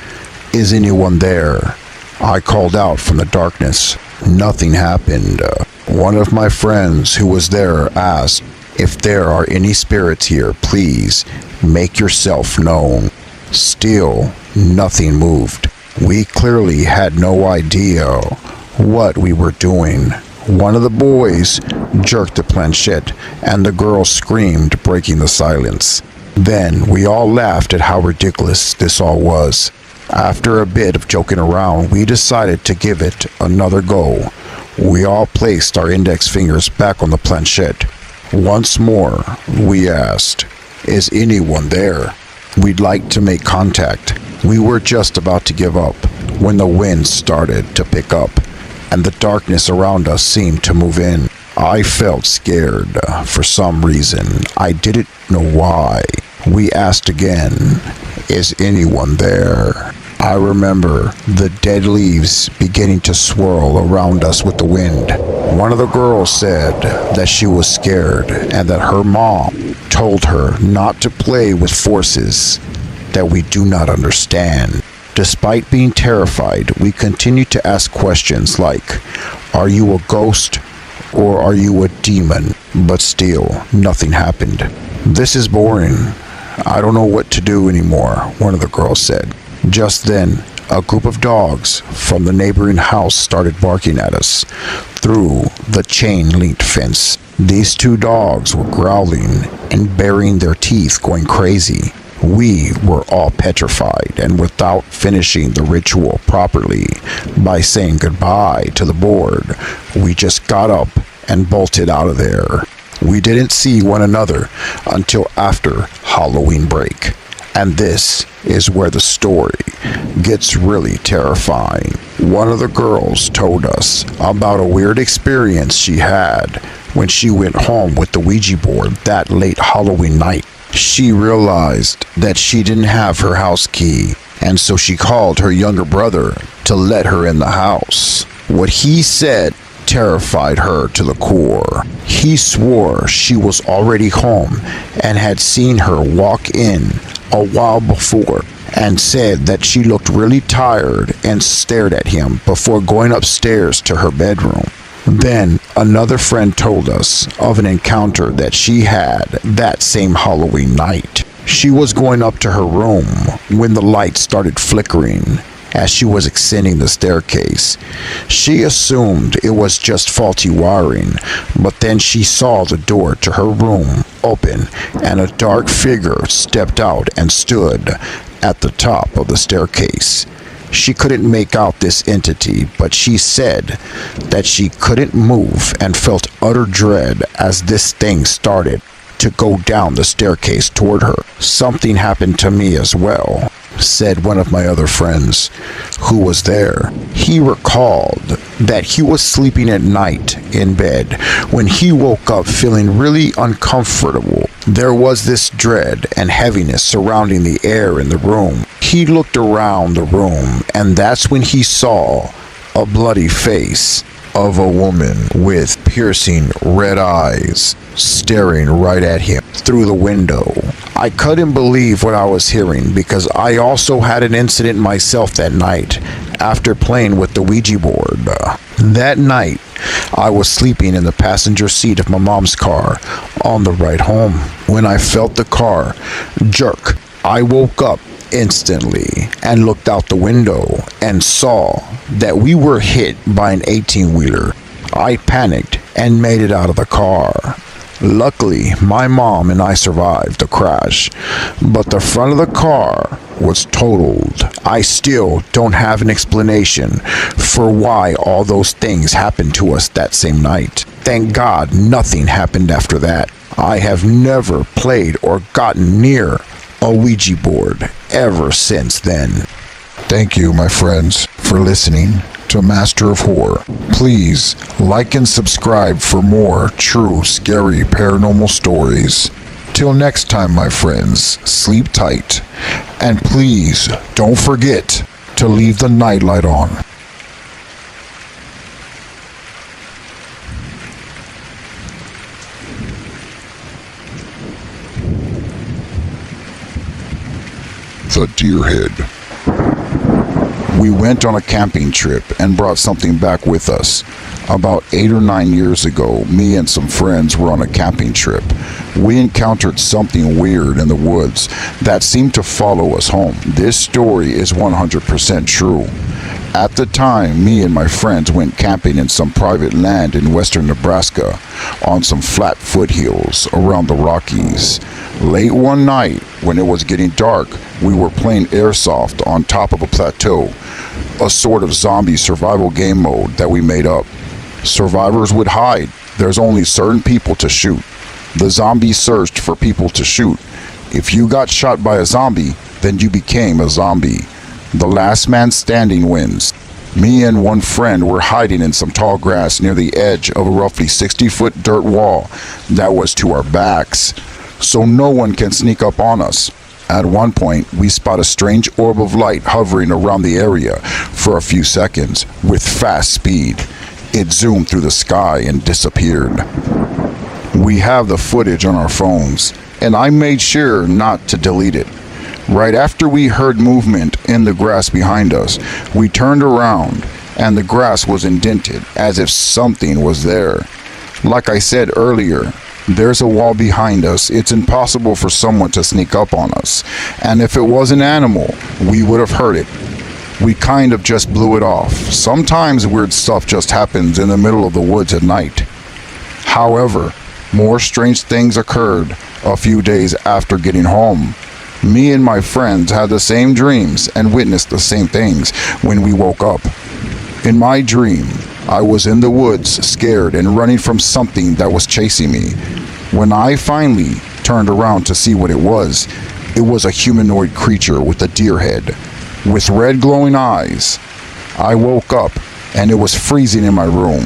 A: "Is anyone there?" I called out from the darkness. Nothing happened. One of my friends who was there asked, "If there are any spirits here, please make yourself known." Still, nothing moved. We clearly had no idea what we were doing. One of the boys jerked the planchette, and the girl screamed, breaking the silence. Then we all laughed at how ridiculous this all was. After a bit of joking around, we decided to give it another go. We all placed our index fingers back on the planchette. Once more, we asked, "Is anyone there? We'd like to make contact." We were just about to give up when the wind started to pick up, and the darkness around us seemed to move in. I felt scared for some reason. I didn't know why. We asked again, "Is anyone there?" I remember the dead leaves beginning to swirl around us with the wind. One of the girls said that she was scared and that her mom told her not to play with forces that we do not understand. Despite being terrified, we continued to ask questions like, "Are you a ghost or are you a demon?" But still, nothing happened. "This is boring. I don't know what to do anymore," one of the girls said. Just then, a group of dogs from the neighboring house started barking at us through the chain-linked fence. These 2 dogs were growling and baring their teeth, going crazy. We were all petrified, and without finishing the ritual properly by saying goodbye to the board, we just got up and bolted out of there. We didn't see one another until after Halloween break. And this is where the story gets really terrifying. One of the girls told us about a weird experience she had when she went home with the Ouija board that late Halloween night. She realized that she didn't have her house key, and so she called her younger brother to let her in the house. What he said terrified her to the core. He swore she was already home and had seen her walk in a while before, and said that she looked really tired and stared at him before going upstairs to her bedroom. Then another friend told us of an encounter that she had that same Halloween night. She was going up to her room when the light started flickering as she was ascending the staircase. She assumed it was just faulty wiring, but then she saw the door to her room open and a dark figure stepped out and stood at the top of the staircase. She couldn't make out this entity, but she said that she couldn't move and felt utter dread as this thing started to go down the staircase toward her. Something happened to me as well, said one of my other friends who was there. He recalled that he was sleeping at night in bed when he woke up feeling really uncomfortable. There was this dread and heaviness surrounding the air in the room. He looked around the room, and that's when he saw a bloody face of a woman with piercing red eyes staring right at him through the window. I couldn't believe what I was hearing because I also had an incident myself that night after playing with the Ouija board. That night, I was sleeping in the passenger seat of my mom's car on the ride home when I felt the car jerk. I woke up instantly and looked out the window and saw that we were hit by an 18-wheeler. I panicked and made it out of the car. Luckily, my mom and I survived the crash, but the front of the car was totaled. I still don't have an explanation for why all those things happened to us that same night. Thank God nothing happened after that. I have never played or gotten near a Ouija board ever since then. Thank you, my friends, for listening to Master of Horror. Please like and subscribe for more true, scary paranormal stories. Till next time, my friends, sleep tight. And please don't forget to leave the nightlight on.
C: The Deerhead.
A: We went on a camping trip and brought something back with us. About 8 or 9 years ago, me and some friends were on a camping trip. We encountered something weird in the woods that seemed to follow us home. This story is 100% true. At the time, me and my friends went camping in some private land in western Nebraska on some flat foothills around the Rockies. Late one night, when it was getting dark, we were playing airsoft on top of a plateau, a sort of zombie survival game mode that we made up. Survivors would hide. There's only certain people to shoot. The zombies searched for people to shoot. If you got shot by a zombie, then you became a zombie. The last man standing wins. Me and one friend were hiding in some tall grass near the edge of a roughly 60-foot dirt wall that was to our backs, so no one can sneak up on us. At one point, we spot a strange orb of light hovering around the area for a few seconds with fast speed. It zoomed through the sky and disappeared. We have the footage on our phones, and I made sure not to delete it. Right after we heard movement in the grass behind us, we turned around and the grass was indented as if something was there. Like I said earlier, there's a wall behind us. It's impossible for someone to sneak up on us. And if it was an animal, we would have heard it. We kind of just blew it off. Sometimes weird stuff just happens in the middle of the woods at night. However, more strange things occurred a few days after getting home. Me and my friends had the same dreams and witnessed the same things when we woke up. In my dream, I was in the woods, scared and running from something that was chasing me. When I finally turned around to see what it was a humanoid creature with a deer head, with red glowing eyes. I woke up and it was freezing in my room.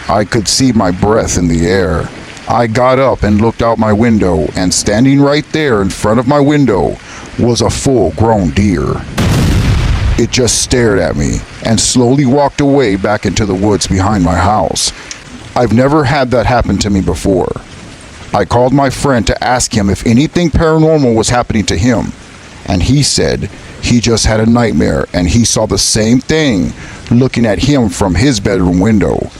A: I could see my breath in the air. I got up and looked out my window, and standing right there in front of my window was a full-grown deer. It just stared at me and slowly walked away back into the woods behind my house. I've never had that happen to me before. I called my friend to ask him if anything paranormal was happening to him, and he said he just had a nightmare and he saw the same thing looking at him from his bedroom window.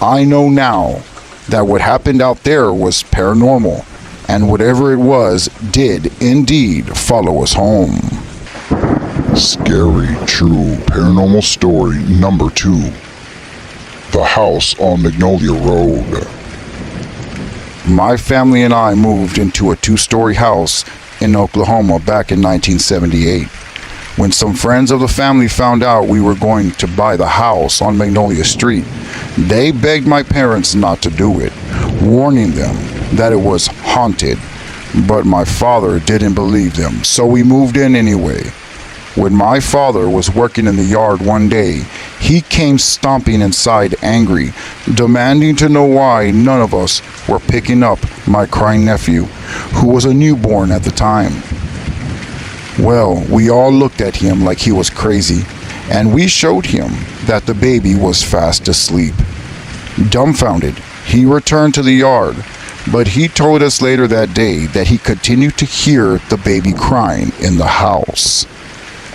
A: I know now that what happened out there was paranormal, and whatever it was did indeed follow us home.
C: Scary True Paranormal Story number 2. The House on Magnolia Road.
A: My family and I moved into a 2-story house in Oklahoma back in 1978. When some friends of the family found out we were going to buy the house on Magnolia Street, they begged my parents not to do it, warning them that it was haunted. But my father didn't believe them, so we moved in anyway. When my father was working in the yard one day, he came stomping inside angry, demanding to know why none of us were picking up my crying nephew, who was a newborn at the time. Well, we all looked at him like he was crazy, and we showed him that the baby was fast asleep. Dumbfounded, he returned to the yard, but he told us later that day that he continued to hear the baby crying in the house.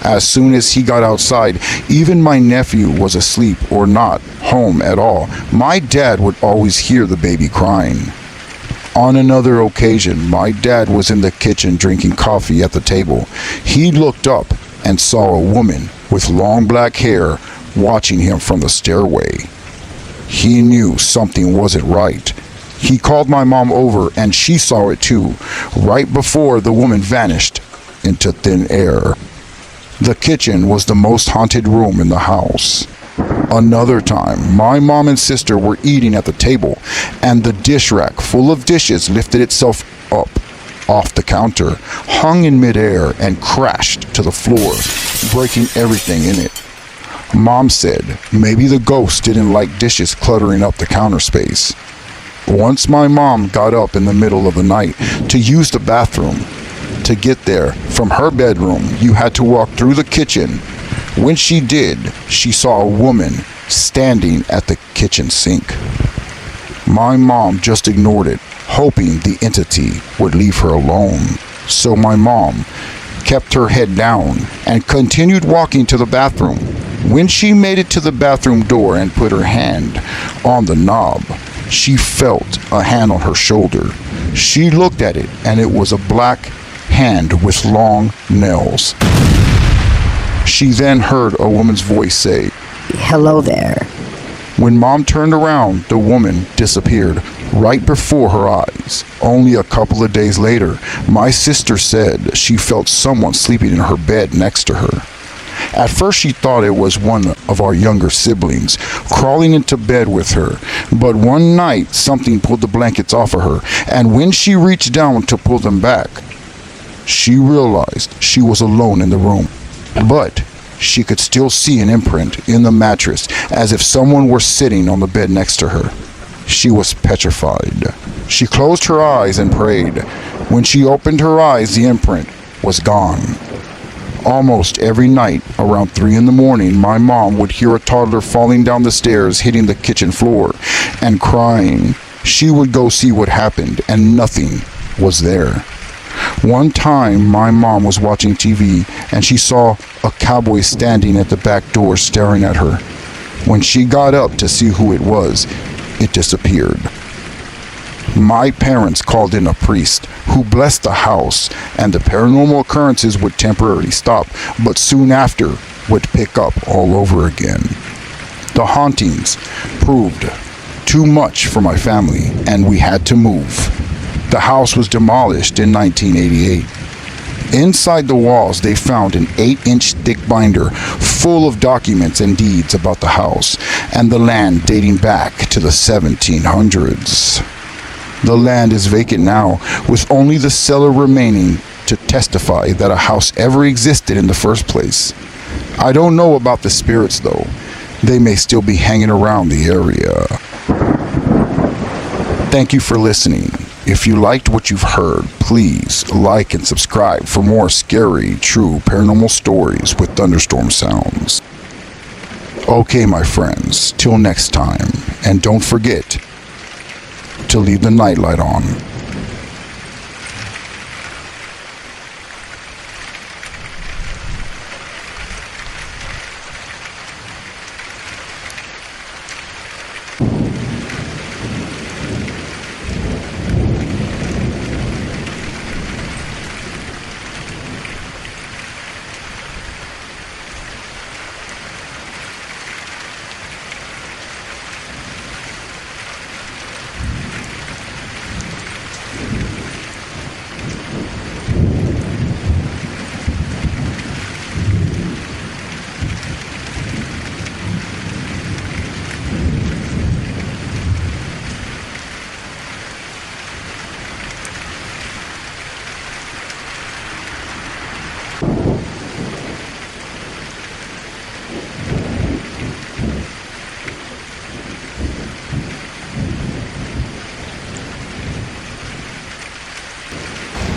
A: As soon as he got outside, even my nephew was asleep or not home at all, my dad would always hear the baby crying. On another occasion, my dad was in the kitchen drinking coffee at the table. He looked up and saw a woman with long black hair watching him from the stairway. He knew something wasn't right. He called my mom over and she saw it too, right before the woman vanished into thin air. The kitchen was the most haunted room in the house. Another time, my mom and sister were eating at the table, and the dish rack full of dishes lifted itself up off the counter, hung in midair, and crashed to the floor, breaking everything in it. Mom said maybe the ghost didn't like dishes cluttering up the counter space. Once my mom got up in the middle of the night to use the bathroom. To get there from her bedroom, you had to walk through the kitchen. When she did, she saw a woman standing at the kitchen sink. My mom just ignored it, hoping the entity would leave her alone. So my mom kept her head down and continued walking to the bathroom. When she made it to the bathroom door and put her hand on the knob, she felt a hand on her shoulder. She looked at it, and it was a black hand with long nails. She then heard a woman's voice say,
E: "Hello there."
A: When Mom turned around, the woman disappeared right before her eyes. Only a couple of days later, my sister said she felt someone sleeping in her bed next to her. At first she thought it was one of our younger siblings crawling into bed with her, but one night something pulled the blankets off of her, and when she reached down to pull them back, she realized she was alone in the room, but she could still see an imprint in the mattress as if someone were sitting on the bed next to her. She was petrified. She closed her eyes and prayed. When she opened her eyes, the imprint was gone. Almost every night around 3 in the morning, my mom would hear a toddler falling down the stairs, hitting the kitchen floor, and crying. She would go see what happened, and nothing was there. One time, my mom was watching TV, and she saw a cowboy standing at the back door staring at her. When she got up to see who it was, it disappeared. My parents called in a priest who blessed the house, and the paranormal occurrences would temporarily stop, but soon after would pick up all over again. The hauntings proved too much for my family, and we had to move. The house was demolished in 1988. Inside the walls, they found an 8-inch thick binder full of documents and deeds about the house and the land dating back to the 1700s. The land is vacant now, with only the seller remaining to testify that a house ever existed in the first place. I don't know about the spirits though. They may still be hanging around the area. Thank you for listening. If you liked what you've heard, please like and subscribe for more scary, true paranormal stories with thunderstorm sounds. Okay, my friends, till next time, and don't forget to leave the nightlight on.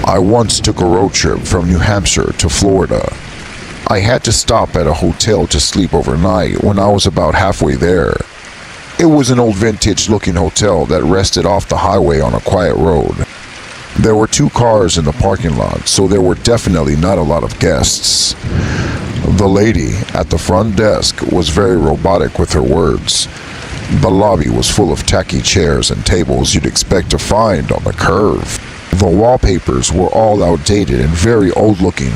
A: I once took a road trip from New Hampshire to Florida. I had to stop at a hotel to sleep overnight when I was about halfway there. It was an old vintage-looking hotel that rested off the highway on a quiet road. There were 2 cars in the parking lot, so there were definitely not a lot of guests. The lady at the front desk was very robotic with her words. The lobby was full of tacky chairs and tables you'd expect to find on the curve. The wallpapers were all outdated and very old-looking.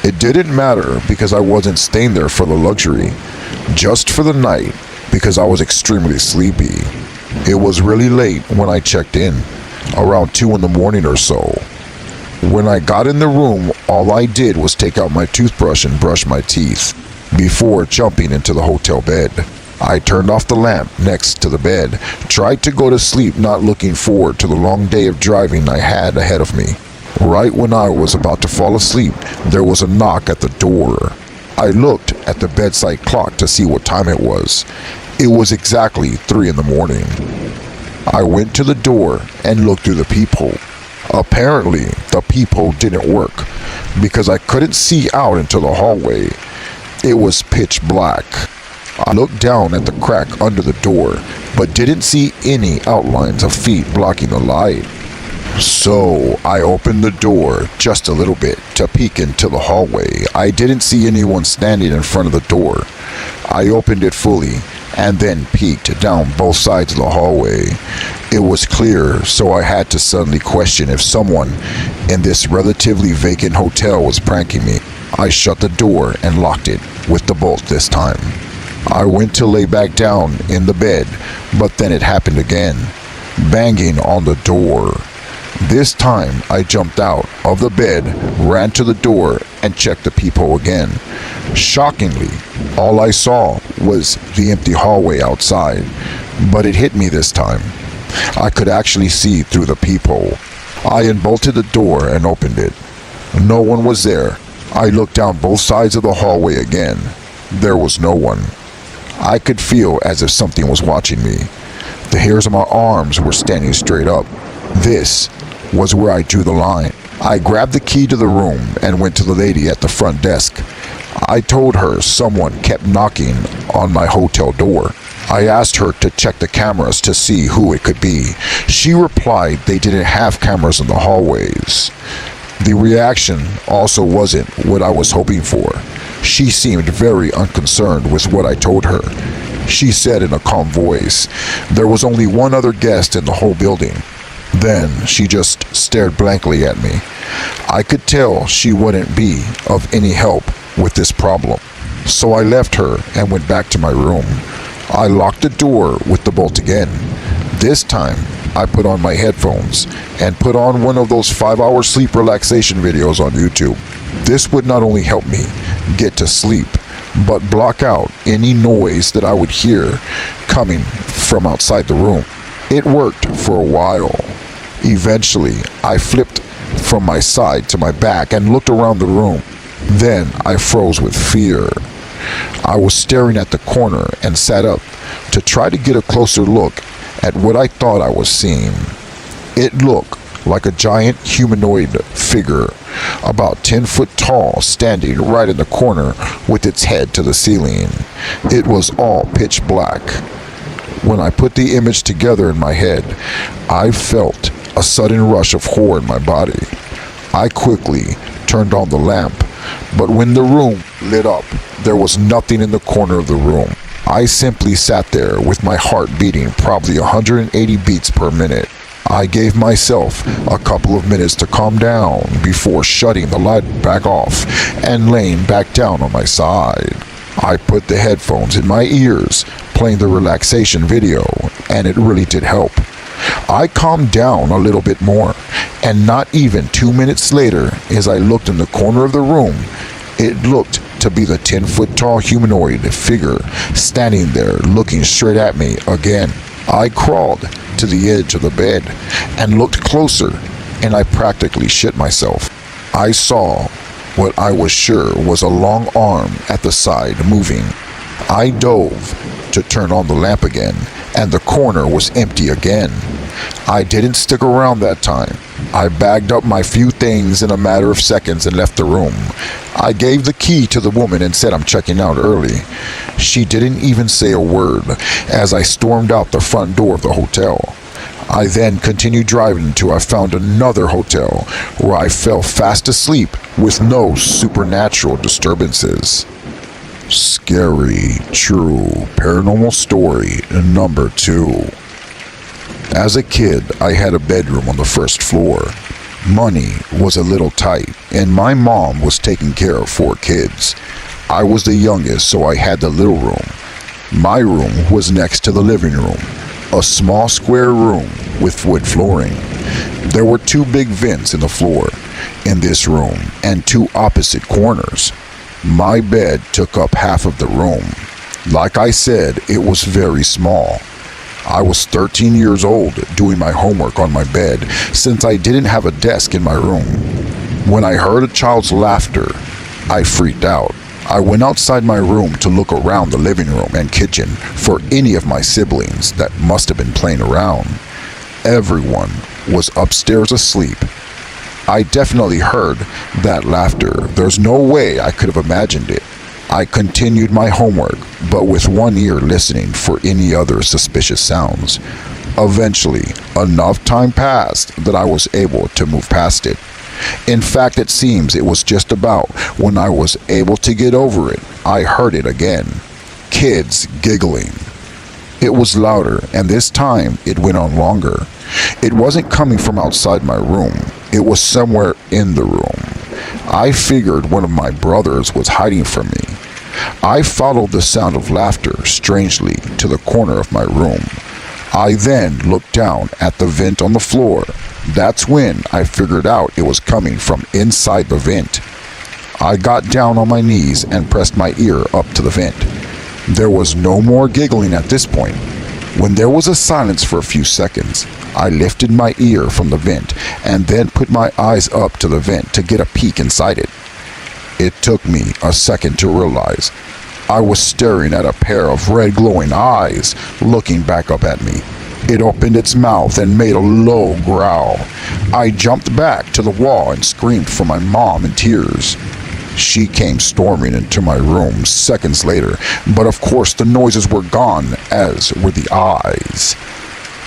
A: It didn't matter because I wasn't staying there for the luxury, just for the night because I was extremely sleepy. It was really late when I checked in, around 2 in the morning or so. When I got in the room, all I did was take out my toothbrush and brush my teeth before jumping into the hotel bed. I turned off the lamp next to the bed, tried to go to sleep not looking forward to the long day of driving I had ahead of me. Right when I was about to fall asleep, there was a knock at the door. I looked at the bedside clock to see what time it was. It was exactly 3 in the morning. I went to the door and looked through the peephole. Apparently, the peephole didn't work because I couldn't see out into the hallway. It was pitch black. I looked down at the crack under the door, but didn't see any outlines of feet blocking the light. So I opened the door just a little bit to peek into the hallway. I didn't see anyone standing in front of the door. I opened it fully and then peeked down both sides of the hallway. It was clear, so I had to suddenly question if someone in this relatively vacant hotel was pranking me. I shut the door and locked it with the bolt this time. I went to lay back down in the bed, but then it happened again, banging on the door. This time, I jumped out of the bed, ran to the door, and checked the peephole again. Shockingly, all I saw was the empty hallway outside, but it hit me this time. I could actually see through the peephole. I unbolted the door and opened it. No one was there. I looked down both sides of the hallway again. There was no one. I could feel as if something was watching me. The hairs on my arms were standing straight up. This was where I drew the line. I grabbed the key to the room and went to the lady at the front desk. I told her someone kept knocking on my hotel door. I asked her to check the cameras to see who it could be. She replied they didn't have cameras in the hallways. The reaction also wasn't what I was hoping for. She seemed very unconcerned with what I told her. She said in a calm voice, there was only one other guest in the whole building. Then she just stared blankly at me. I could tell she wouldn't be of any help with this problem. So I left her and went back to my room. I locked the door with the bolt again. This time, I put on my headphones and put on one of those 5-hour sleep relaxation videos on YouTube. This would not only help me get to sleep, but block out any noise that I would hear coming from outside the room. It worked for a while. Eventually, I flipped from my side to my back and looked around the room. Then I froze with fear. I was staring at the corner and sat up to try to get a closer look at what I thought I was seeing. It looked like a giant humanoid figure, about 10 foot tall, standing right in the corner with its head to the ceiling. It was all pitch black. When I put the image together in my head, I felt a sudden rush of horror in my body. I quickly turned on the lamp, but when the room lit up, there was nothing in the corner of the room. I simply sat there with my heart beating probably 180 beats per minute. I gave myself a couple of minutes to calm down before shutting the light back off and laying back down on my side. I put the headphones in my ears, playing the relaxation video, and it really did help. I calmed down a little bit more, and not even 2 minutes later, as I looked in the corner of the room, it looked to be the 10-foot tall humanoid figure standing there looking straight at me again. I crawled to the edge of the bed and looked closer, and I practically shit myself. I saw what I was sure was a long arm at the side moving. I dove to turn on the lamp again, and the corner was empty again. I didn't stick around that time. I bagged up my few things in a matter of seconds and left the room. I gave the key to the woman and said I'm checking out early. She didn't even say a word as I stormed out the front door of the hotel. I then continued driving until I found another hotel where I fell fast asleep with no supernatural disturbances. Scary, true, paranormal story number 2. As a kid, I had a bedroom on the first floor. Money was a little tight, and my mom was taking care of 4 kids. I was the youngest, so I had the little room. My room was next to the living room, a small square room with wood flooring. There were 2 big vents in the floor in this room and 2 opposite corners. My bed took up half of the room. Like I said, it was very small. I was 13 years old doing my homework on my bed since I didn't have a desk in my room. When I heard a child's laughter, I freaked out. I went outside my room to look around the living room and kitchen for any of my siblings that must have been playing around. Everyone was upstairs asleep. I definitely heard that laughter. There's no way I could have imagined it. I continued my homework, but with one ear listening for any other suspicious sounds. Eventually, enough time passed that I was able to move past it. In fact, it seems it was just about when I was able to get over it, I heard it again. Kids giggling. It was louder, and this time it went on longer. It wasn't coming from outside my room. It was somewhere in the room. I figured one of my brothers was hiding from me. I followed the sound of laughter strangely to the corner of my room. I then looked down at the vent on the floor. That's when I figured out it was coming from inside the vent. I got down on my knees and pressed my ear up to the vent. There was no more giggling at this point. When there was a silence for a few seconds, I lifted my ear from the vent and then put my eyes up to the vent to get a peek inside it. It took me a second to realize I was staring at a pair of red glowing eyes looking back up at me. It opened its mouth and made a low growl. I jumped back to the wall and screamed for my mom in tears. She came storming into my room seconds later, but of course the noises were gone, as were the eyes.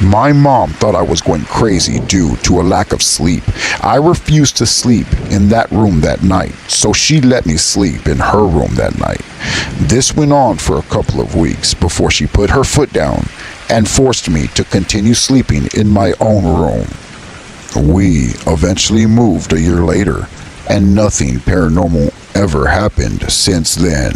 A: My mom thought I was going crazy due to a lack of sleep. I refused to sleep in that room that night, so she let me sleep in her room that night. This went on for a couple of weeks before she put her foot down and forced me to continue sleeping in my own room. We eventually moved a year later, and nothing paranormal ever happened since then.